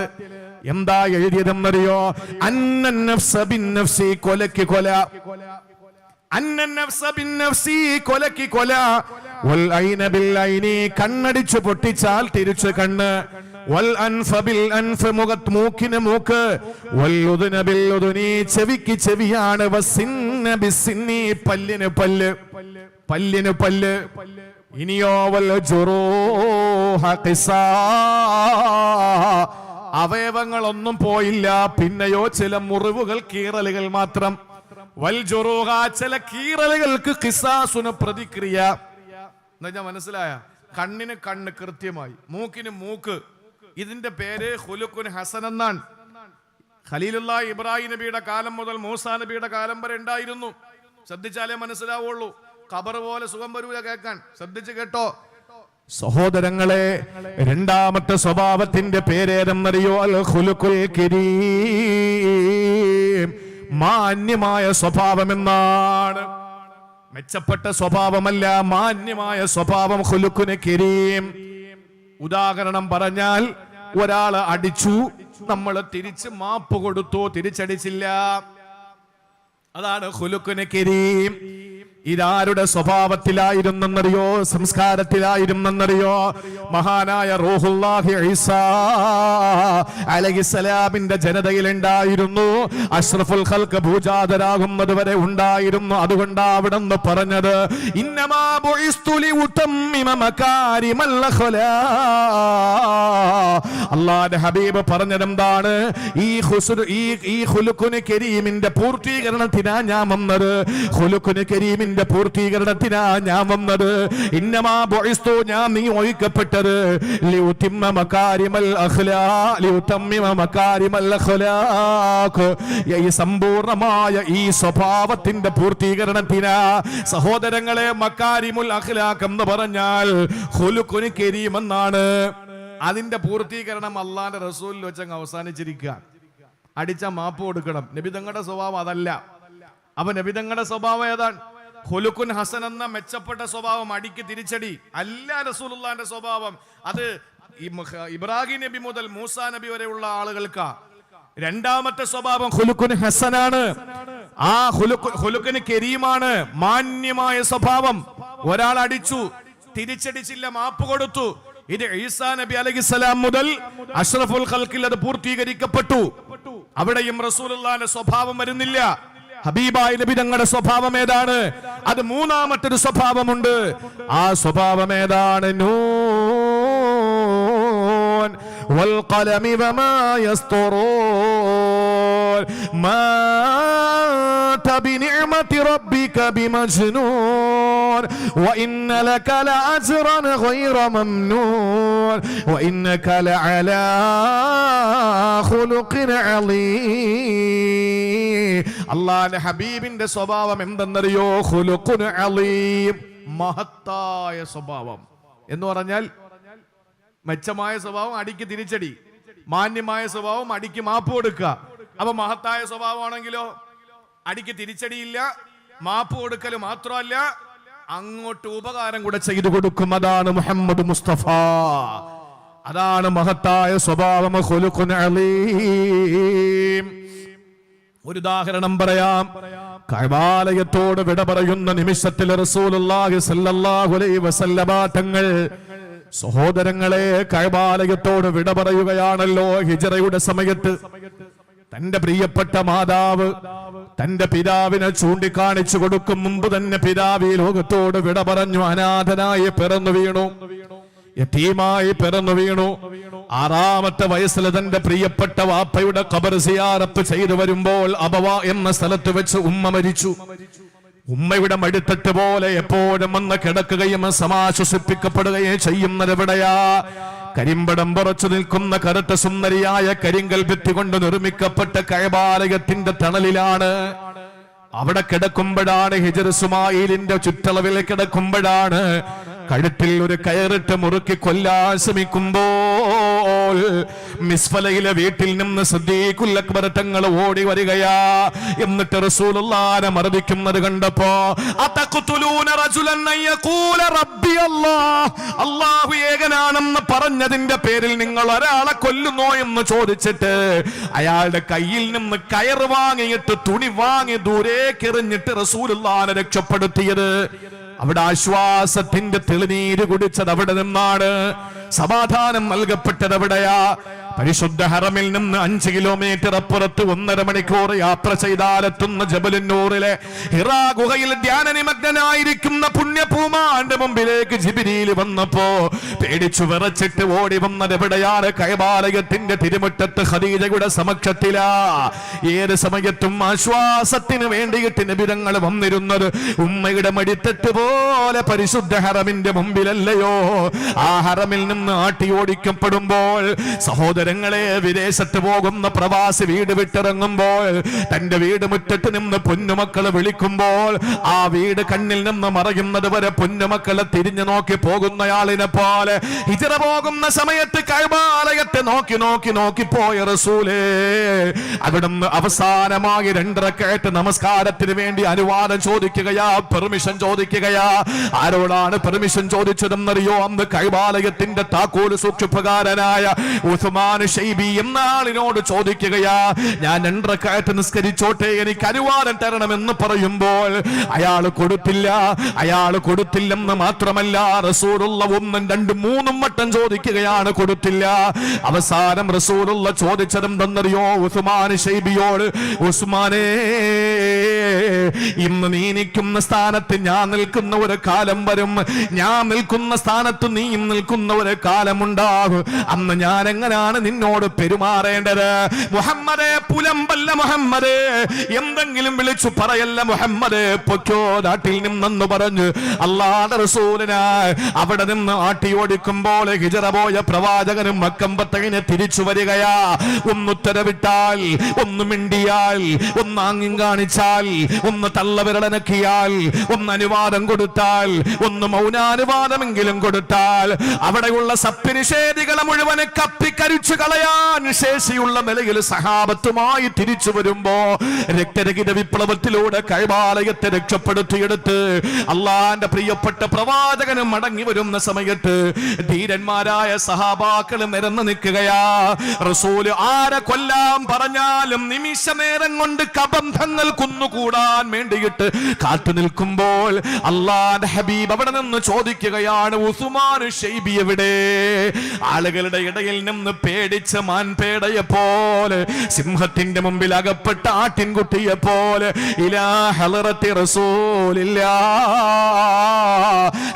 എന്താ എഴുതിയതെന്നറിയോ? അന്നൻ നഫ്സ ബിന്നഫ്സി, കൊലക്ക് കൊല, അന്നൻ നഫ്സ ബിന്നഫ്സി, കൊലക്ക് കൊല, വൽ ഐന ബിൽ ഐനി, കണ്ണടിച്ചു പൊട്ടിച്ചാൽ തിരിച്ചു കണ്ണ്, വൽ അൻഫ ബിൽ അൻഫ്, മൂക്കിന് മൂക്ക്, വൽ ഉദ്ന ബിൽ ഉദ്നി, ചെവിക്ക് ചെവിയാണ്, വസ്സിന്ന ബിസ്സിന്നി, പല്ലിന് പല്ല്, പല്ലിന് പല്ല്. ഇനിയോ വൽ ജുറൂഹ ഖിസാസ്, അവയവങ്ങളൊന്നും പോയില്ല, പിന്നെയോ ചില മുറിവുകൾ, കീറലുകൾ മാത്രം. വൽ ജുറൂഹ, ചില കീറലുകൾക്ക് ഖിസാസുന് പ്രതിക്രിയ. എന്താ മനസ്സിലായ? കണ്ണിന് കണ്ണ് കൃത്യമായി, മൂക്കിന് മൂക്ക്. ഇതിന്റെ പേര് ഖുലുഖുൻ ഹസൻ എന്നാണ്. ഖലീലുല്ലാഹി ഇബ്രാഹിം നബിയുടെ കാലം മുതൽ മൂസാ നബിയുടെ കാലം വരെ ഉണ്ടായിരുന്നു. ശ്രദ്ധിച്ചാലേ മനസ്സിലാവുള്ളൂ. ഖബർ പോലെ സുഖം വരൂല കേൾക്കാൻ. ശ്രദ്ധിച്ച് കേട്ടോ സഹോദരങ്ങളെ. രണ്ടാമത്തെ സ്വഭാവത്തിന്റെ പേരേതെന്നറിയോ? അൽ ഖുലുഖുൽ കരീം, മാന്യമായ സ്വഭാവം എന്നാണ്. മെച്ചപ്പെട്ട സ്വഭാവമല്ല, മാന്യമായ സ്വഭാവം, ഖുലുഖുൽ കരീം. ഉദാഹരണം പറഞ്ഞാൽ, ഒരാള് അടിച്ചു, നമ്മൾ തിരിച്ച് മാപ്പ് കൊടുത്തു, തിരിച്ചടിച്ചില്ല. അതാണ് ഖുലുഖുൽ കരീം. ഇതാരുടെ സ്വഭാവത്തിലായിരുന്നെന്നറിയോ, സംസ്കാരത്തിലായിരുന്നെന്നറിയോ? മഹാനായ റൂഹുല്ലാഹി ഈസാ അലൈഹിസ്സലാമിന്റെ ജനതയിലുണ്ടായിരുന്നു. അഷ്റഫുൽ ഖൽഖ് ഭൂജാതരാകുന്നത് വരെ ഉണ്ടായിരുന്നു. അതുകൊണ്ടാ അവിടെന്ന് പറഞ്ഞത് ഇന്നമാ ബുഇസ്തു ലിഉതമ്മിമ മകാരിമൽ അഖ്ലാഖ്. അല്ലാഹുവിന്റെ ഹബീബ് പറഞ്ഞതെന്താണ്? ഈ ഖുലുഖുൻ കരീമിന്റെ പൂർത്തീകരണത്തിനാ ഞാൻ വന്നത്. ഖുലുഖുൻ കരീമിന്റെ പൂർത്തീകരണത്തിനാ ഞാൻ വന്നത്. ഇന്നമാ ബുഇസ്തു, ഞാൻ നിയോഗിക്കപ്പെട്ടത് ലിഉതിമ്മ മകാരിമൽ അഖ്ലാഖ്, ലിഉതമ്മിമ മകാരിമൽ അഖ്ലാഖ്, ഈ സമ്പൂർണമായ ഈ സ്വഭാവത്തിന്റെ പൂർത്തീകരണത്തിനാ. സഹോദരങ്ങളെ, മകാരിമുൽ അഖ്ലാഖ് എന്ന് പറഞ്ഞാൽ ഖുലുഖുൻ കരീം എന്നാണ്. അതിന്റെ പൂർത്തീകരണം അല്ലാഹുവിന്റെ റസൂലിൽ വെച്ചങ്ങ് അവസാനിച്ചിരിക്കുക. അടിച്ച മാപ്പ് കൊടുക്കണം. നബി തങ്ങളുടെ സ്വഭാവം അതല്ല. അപ്പൊ നബി തങ്ങളുടെ സ്വഭാവം ഏതാണ്? ഖുലുഖുൻ ഹസൻ എന്ന മെച്ചപ്പെട്ട സ്വഭാവം, അടിക്ക് തിരിച്ചടി അല്ല റസൂലുള്ളാഹിന്റെ സ്വഭാവം. അത് ഇബ്രാഹിം നബി മുതൽ മൂസാ നബി വരെയുള്ള ആളുകൾക്കാ. രണ്ടാമത്തെ സ്വഭാവം ഖുലുഖുൻ ഹസനാണ്. ആ ഖുലുഖുൻ കരീമാണ്, മാന്യമായ സ്വഭാവം. ഒരാൾ അടിച്ചു, തിരിച്ചടിച്ചില്ല, മാപ്പ് കൊടുത്തു. ഇത് ഈസാ നബി അലൈഹിസ്സലാം മുതൽ അഷ്റഫുൽ ഖൽഖിൽ അത് പൂർത്തീകരിക്കപ്പെട്ടു. അവിടെയും റസൂലുള്ളാഹിന്റെ സ്വഭാവം വരുന്നില്ല. ഹബീബായ നബി തങ്ങളുടെ സ്വഭാവം ഏതാണ്? അത് മൂന്നാമത്തെ സ്വഭാവമുണ്ട്. ആ സ്വഭാവം ഏതാണ്? നൂൻ വൽ ഖലമി വമാ യസ്തുറൂൻ മാ ബിനിഅമതി റബ്ബിക ബിമജ്നൂൻ وإن لك لأجرا غير ممنون وإنك لعلى خلق عظيم. അല്ലാഹുവിന്റെ ഹബീബിന്റെ സ്വഭാവം എന്തെന്നറിയോ? ഖുലുഖുൻ അലീം, മഹത്തായ സ്വഭാവം എന്ന് പറഞ്ഞാൽ മെച്ചമായ സ്വഭാവം, അടിക്ക് തിരിച്ചടി. മാന്യമായ സ്വഭാവം, അടിക്ക് മാപ്പ് കൊടുക്കുക. അപ്പൊ മഹത്തായ സ്വഭാവമാണെങ്കിലോ അടിക്ക് തിരിച്ചടിയില്ല, മാപ്പ് കൊടുക്കൽ മാത്രമല്ല, അങ്ങോട്ട് ഉപകാരം കൂടെ ചെയ്തു കൊടുക്കും. അതാണ് മുഹമ്മദ് മുസ്തഫ. അതാണ് മഹത്തായ സ്വഭാവം, ഖുലുഖുൻ അലീം. ഒരു ഉദാഹരണം പറയാം. കഅബാലയത്തോട് വിട പറയുന്ന നിമിഷത്തിൽ റസൂലുള്ളാഹി സ്വല്ലല്ലാഹു അലൈഹി വസല്ലമ തങ്ങൾ, സഹോദരങ്ങളെ, കഅബാലയത്തോട് വിട പറയുകയാണല്ലോ ഹിജ്റയുടെ സമയത്ത്. തന്റെ പ്രിയപ്പെട്ട മാതാവ് തന്റെ പിതാവിനെ ചൂണ്ടിക്കാണിച്ചു കൊടുക്കും മുമ്പ് തന്നെ പിതാവ് ഈ ലോകത്തോട് വിട പറഞ്ഞു. അനാഥനായി പിറന്നു വീണു, യതീമായി പിറന്നു വീണു. 6-ാമത്തെ വയസ്സിൽ തന്റെ പ്രിയപ്പെട്ട വാപ്പയുടെ ഖബർ സിയാറത്ത് ചെയ്തു വരുമ്പോൾ അബവ എന്ന സ്ഥലത്ത് വെച്ച് ഉമ്മ മരിച്ചു. ഉമ്മയുടെ മടിത്തട്ട് പോലെ എപ്പോഴും വന്ന് കിടക്കുകയും സമാശ്വസിപ്പിക്കപ്പെടുകയും ചെയ്യുന്നതെവിടെയാ? കരിമ്പടം പുറച്ചു നിൽക്കുന്ന കറുത്ത സുന്ദരിയായ കരിങ്കൽ ഭിത്തി കൊണ്ട് നിർമ്മിക്കപ്പെട്ട കഅബാലയത്തിന്റെ തണലിലാണ്. അവിടെ കിടക്കുമ്പോഴാണ്, ഹിജ്ർ ഇസ്മാഈലിന്റെ ചുറ്റളവിൽ കിടക്കുമ്പോഴാണ് കഴുത്തിൽ ഒരു കയറിട്ട് മുറുക്കി കൊല്ലാൻ ശ്രമിക്കുമ്പോൾ മിസ്ഫലയിലെ വീട്ടിൽ നിന്ന് സിദ്ദീഖുൽ അക്ബർ തങ്ങൾ ഓടി വരികയാ. എന്നിട്ട് റസൂലുള്ളാഹിനെ മർദ്ദിക്കുന്നത് കണ്ടപ്പോ അതഖ്തുലൂന റജുലൻ യഖൂല റബ്ബി അല്ലാഹ്, അല്ലാഹു ഏകനാണെന്ന് പറഞ്ഞതിന്റെ പേരിൽ നിങ്ങൾ ഒരാളെ കൊല്ലുന്നോ എന്ന് ചോദിച്ചിട്ട് അയാളുടെ കയ്യിൽ നിന്ന് കയറ് വാങ്ങിയിട്ട് തുണി വാങ്ങി ദൂരേക്ക് എറിഞ്ഞിട്ട് റസൂലുള്ളാഹിനെ രക്ഷപ്പെടുത്തിയത്. അവിടെ ആശ്വാസത്തിന്റെ തെളിനീര് കുടിച്ചത് അവിടെ നിന്നാണ്. സമാധാനം നൽകപ്പെട്ടത് എവിടെയാ? പരിശുദ്ധ ഹറമിൽ നിന്ന് 5 കിലോമീറ്റർ അപ്പുറത്ത് 1.5 മണിക്കൂർ യാത്ര ചെയ്താലെത്തുന്ന ജബലുന്നൂറിലെ ഹിറാ ഗുഹയിൽ ധ്യാനനിമഗ്നനായിരിക്കുന്ന പുണ്യപൂമാന്റെ മുമ്പിലേക്ക് ജിബ്രീൽ വന്നപ്പോ പേടിച്ചു വിറച്ചിട്ട് ഓടി വന്നത് എവിടെയാണ്? കഅബാലയത്തിന്റെ തിരുമുറ്റത്ത് ഖദീജയുടെ സമക്ഷത്തിലാ. ഏത് സമയത്തും ആശ്വാസത്തിന് വേണ്ടിയിട്ട് നബി തങ്ങൾ വന്നിരുന്നത് ഉമ്മയുടെ മടിത്തട്ട് പോലെ പരിശുദ്ധ ഹറമിന്റെ മുമ്പിലല്ലയോ? ആ ഹറമിൽ നിന്ന് ആട്ടി ഓടിക്കപ്പെടുമ്പോൾ സഹോദരങ്ങളെ, വിദേശത്ത് പോകുന്ന പ്രവാസി വീട് വിട്ടിറങ്ങുമ്പോൾ തന്റെ വീട് മുറ്റത്ത് നിന്ന് പൊന്നുമക്കളെ വിളിക്കുമ്പോൾ ആ വീട് കണ്ണിൽ നിന്ന് മറയുന്നത് വരെ പൊന്നുമക്കളെ തിരിഞ്ഞു നോക്കി പോകുന്നയാളിനെ പോലെ ഹിജ്റ പോകുന്ന സമയത്ത് കഅബാലയത്തെ നോക്കി നോക്കി നോക്കി പോയ റസൂലേ, അവിടുന്ന് അവസാനമായി 2 റക്അത്ത് നമസ്കാരത്തിന് വേണ്ടി അനുവാദം ചോദിക്കുകയാ, പെർമിഷൻ ചോദിക്കുകയാ. ആരോടാണ് പെർമിഷൻ ചോദിച്ചതെന്നറിയോ? അന്ന് കഅബാലയത്തിന്റെ താക്കോല് സൂക്ഷിപ്പുകാരനായ ഉസ്മാൻ ഉസ്മാൻ ഷൈബി എന്ന ആളിനോട് ചോദിക്കുകയാ, ഞാൻ 2 റക്അത്ത് നിസ്കരിച്ചോട്ടെ, എനിക്ക് അനുവാദം തരണമെന്ന് പറയുമ്പോൾ അയാൾ കൊടുത്തില്ലെന്ന് മാത്രമല്ല, റസൂലുള്ള 1, 2, 3 വട്ടം ചോദിക്കുകയാണ്, കൊടുത്തില്ല. അവസാനം റസൂലുള്ള ചോദിച്ചതെന്തെന്നറിയോ ഉസ്മാൻ ഷൈബിയോട്, ഉസ്മാനേ, ഇന്ന് നീ നിൽക്കുന്ന സ്ഥാനത്ത് ഞാൻ നിൽക്കുന്ന ഒരു കാലം വരും, ഞാൻ നിൽക്കുന്ന സ്ഥാനത്ത് നീ നിൽക്കുന്ന ഒരു കാലമുണ്ടാകും. അന്ന് ഞാൻ എങ്ങനെയാണ് നിന്നോട് പെരുമാറേണ്ടത്? മുഹമ്മദേ, പുലമ്പല്ല മുഹമ്മദേ, എന്തെങ്കിലും വിളിച്ചു പറയല്ല മുഹമ്മദേ, പൊക്കോ നാട്ടിൽ നിന്നെന്ന് പറഞ്ഞു അല്ലാഹുവിന്റെ റസൂലിനെ അവിടെ നിന്ന് ആട്ടിയോടിക്കുമ്പോൾ ഹിജറ പോയ പ്രവാചകനും മക്കമ്പത്തകിനെ തിരിച്ചു വരികയാ. ഒന്നുത്തരവിട്ടാൽ, ഒന്ന് മിണ്ടിയാൽ, ഒന്ന് ആംഗ്യം കാണിച്ചാൽ, ഒന്ന് തള്ളവിരളനക്കിയാൽ, ഒന്ന് അനുവാദം കൊടുത്താൽ, ഒന്ന് മൗനാനുവാദമെങ്കിലും കൊടുത്താൽ അവിടെയുള്ള സത്യനിഷേധികളെ മുഴുവനെ കപ്പിക്കരിച്ചു കളയാൻ ശേഷിയുള്ള നിലയിൽ സഹാബത്തുമായി തിരിച്ചു വരുമ്പോ രക്തരഹിത വിപ്ലവത്തിലൂടെ കഅബാലയത്തെ രക്ഷപ്പെടുത്തിയെടുത്ത് അള്ളാന്റെ പ്രിയപ്പെട്ട പ്രവാചകന് മടങ്ങി വരുന്ന സമയത്ത് ധീരന്മാരായ സഹാബാക്കൾ നിരന്നു നിൽക്കുകയാ. റസൂല് ആരെ കൊല്ലാൻ പറഞ്ഞാലും നിമിഷ നേരം കൊണ്ട് കബന്ധങ്ങൾ കുന്നുകൂടാൻ വേണ്ടിയിട്ട് കാത്തു നിൽക്കുമ്പോൾ അള്ളാന്റെ ഹബീബ് അവിടെ നിന്ന് ചോദിക്കുകയാണ്, ഉസ്മാൻ ഷൈബി എവിടെ? ആളുകളുടെ ഇടയിൽ നിന്ന് പേടിച്ച മാൻപേടയെ പോലെ, സിംഹത്തിന്റെ മുമ്പിൽ അകപ്പെട്ട ആട്ടിൻകുട്ടിയെ പോലെ ഇലാ ഹളറത്തി റസൂലില്ലാഹ്,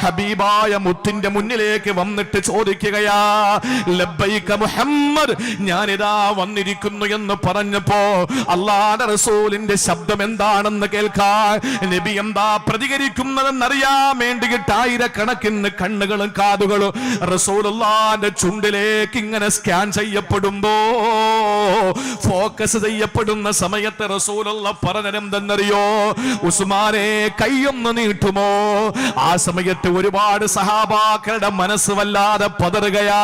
ഹബീബായ മുത്തിന്റെ മുന്നിലേക്ക് വന്നിട്ട് ചോദിക്കുകയാ, ലബ്ബൈക മുഹമ്മദ്, ഞാനിതാ വന്നിരിക്കുന്നു എന്ന് പറഞ്ഞപ്പോ അല്ലാഹുവിന്റെ റസൂലിന്റെ ശബ്ദം എന്താണെന്ന് കേൾക്കാൻ, നബി എന്താ പ്രതികരിക്കുന്നതെന്നറിയാൻ വേണ്ടിയിട്ട് ആയിരക്കണക്കിന് കണ്ണുകളും കാതുകളും റസൂലുള്ളാഹിന്റെ ചുണ്ടിലേക്ക് ഇങ്ങനെ സ്കാൻ ചെയ്യപ്പെടുമ്പോ, ഫോക്കസ് ചെയ്യപ്പെടുന്ന സമയത്ത് റസൂലുള്ള പറഞ്ഞതെന്തെന്നറിയോ, ഉസ്മാനെ കൈയൊന്ന് നീട്ടുമോ? ആ സമയത്ത് ഒരുപാട് സഹാബാക്കളുടെ മനസ്സ് വല്ലാതെ പതറുകയാ.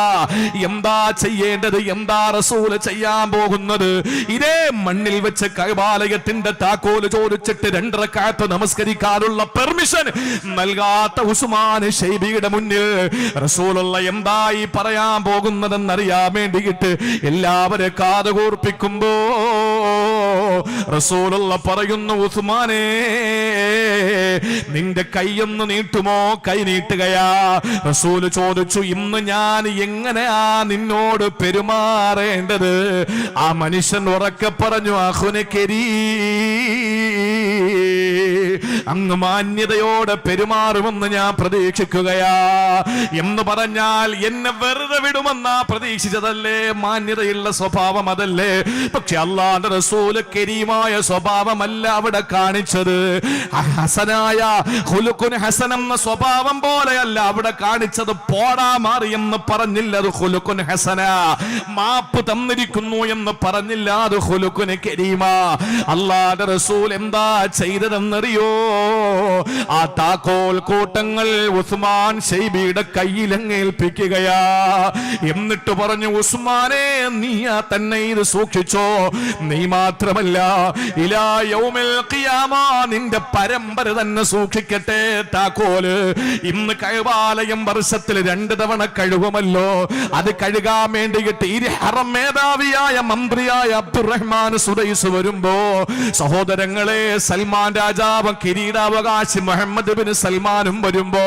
എന്താ ചെയ്യേണ്ടത്? എന്താ റസൂല് ചെയ്യാൻ പോകുന്നത്? ഇതേ മണ്ണിൽ വെച്ച് കഅബാലയത്തിന്റെ താക്കോല് ചോദിച്ചിട്ട് 2 റക്അത്ത് നമസ്കരിക്കാനുള്ള പെർമിഷൻ നൽകാത്ത ഉസ്മാൻ ഷൈബിയുടെ മുന്നിൽ റസൂലുള്ള എന്തായി പറയാൻ പോകുന്നതെന്നറിയാൻ വേണ്ടിയിട്ട് എല്ലാവരും കാതുകൂർപ്പിക്കുമ്പോ റസൂലുള്ള പറയുന്നു, ഉസ്മാനേ, നിന്റെ കൈയൊന്ന് നീട്ടുമോ? കൈ നീട്ടുകയാ. റസൂല് ചോദിച്ചു, ഇന്ന് ഞാൻ എങ്ങനെയാ നിന്നോട് പെരുമാറേണ്ടത്? ആ മനുഷ്യൻ ഉറക്കെ പറഞ്ഞു, അഖുനകരീ, അങ്ങ് മാന്യതയോടെ പെരുമാറുമെന്ന് ഞാൻ പ്രതീക്ഷിക്കുകയാ. എന്ന് പറഞ്ഞാൽ എന്നെ വെറുതെ വിടുമെന്നാ പ്രതീക്ഷിച്ചതല്ലേ? മാന്യതയുള്ള സ്വഭാവം അതല്ലേ? പക്ഷെ അല്ലാഹുവിന്റെ റസൂല് കരീമായ സ്വഭാവമല്ല അവിടെ കാണിച്ചത്. ഹസനായ ഖുലുഖുൻ ഹസൻ എന്ന സ്വഭാവം പോലെയല്ല അവിടെ കാണിച്ചത്. പോടാ മാറി എന്ന് പറഞ്ഞില്ല, അത് ഖുലുഖുൻ ഹസന. മാപ്പ് തന്നിരിക്കുന്നു എന്ന് പറഞ്ഞില്ല, അത് ഖുലുഖുൻ കരീമ. അല്ലാഹുവിന്റെ റസൂൽ എന്താ ചെയ്തതെന്നറിയോ? ആ താക്കോൽ കൂട്ടങ്ങൾ ഉസ്മാൻ ഷൈബിയുടെ കയ്യിലങ്ങേൽപ്പിക്കുകയാ. എന്നിട്ട് പറഞ്ഞു, ഉസ്മാനെ, നീ തന്നെ ഇത് സൂക്ഷിച്ചോ. നീ മാത്രമല്ല, ഇലാ യൗമിൽ ഖിയാമ നിന്റെ പരമ്പര തന്നെ സൂക്ഷിക്കട്ടെ താക്കോല്. ഇന്ന് കഅബാലയം വർഷത്തിൽ 2 തവണ കഴുകുമല്ലോ. അത് കഴുകാൻ വേണ്ടിയിട്ട് ഈ ഹറം മേധാവിയായ മന്ത്രിയായ അബ്ദുറഹ്മാൻ സുദൈസ് വരുമ്പോ, സഹോദരങ്ങളെ, സൽമാൻ രാജാവ് കിരീടാവകാശി മുഹമ്മദ് ബിൻ സൽമാനും വരുമ്പോ,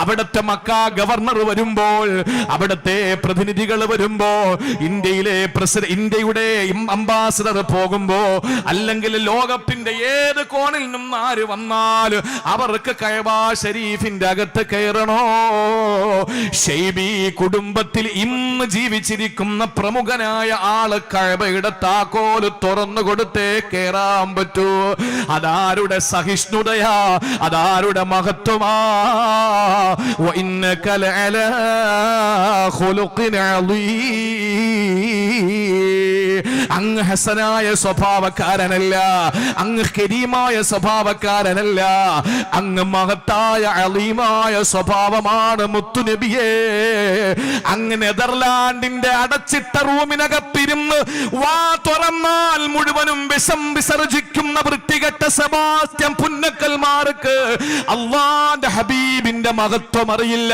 അവിടുത്തെ മക്ക ഗവർണർ വരുമ്പോൾ, അവിടുത്തെ പ്രതിനിധികൾ വരുമ്പോ, ഇന്ത്യയുടെ അംബാസിഡർ പോകുമ്പോ, അല്ലെങ്കിൽ ലോകത്തിന്റെ ഏത് കോണിൽ നിന്നും ആര് വന്നാൽ അവർക്ക് കഅബ ഷരീഫിന്റെ അകത്ത് കയറണോ? ഷൈബി കുടുംബത്തിൽ ഇന്ന് ജീവിച്ചിരിക്കുന്ന പ്രമുഖനായ ആള് കഅബയുടെ താക്കോല് തുറന്നു കൊടുത്തേ കയറാൻ പറ്റൂ. അതാരുടെ സഹിഷ്ണുതയാ, അതാരുടെ മഹത്വമാ. വഇന്നക ലഅലാ ഖുലുഖിൻ അളീം. അങ്ങ് ഹസനായ സ്വഭാവക്കാരനല്ല, അങ്ങ് കരീമായ സ്വഭാവക്കാരനല്ല, അങ്ങ് മഹത്തായ അലീമായ സ്വഭാവമാണ് മുത്തുനബിയേ. അങ്ങ് നെതർലാൻഡിന്റെ അടച്ചിട്ട റൂമിനകത്തിരുന്ന് വാ തുറന്നാൽ മുഴുവനും വിഷം വിസർജിക്കുന്ന വൃത്തികെട്ട സെബാസ്റ്റ്യൻ പുന്നക്കൽമാർക്ക് അള്ളാന്റെ ഹബീബിന്റെ മഹത്വം അറിയില്ല.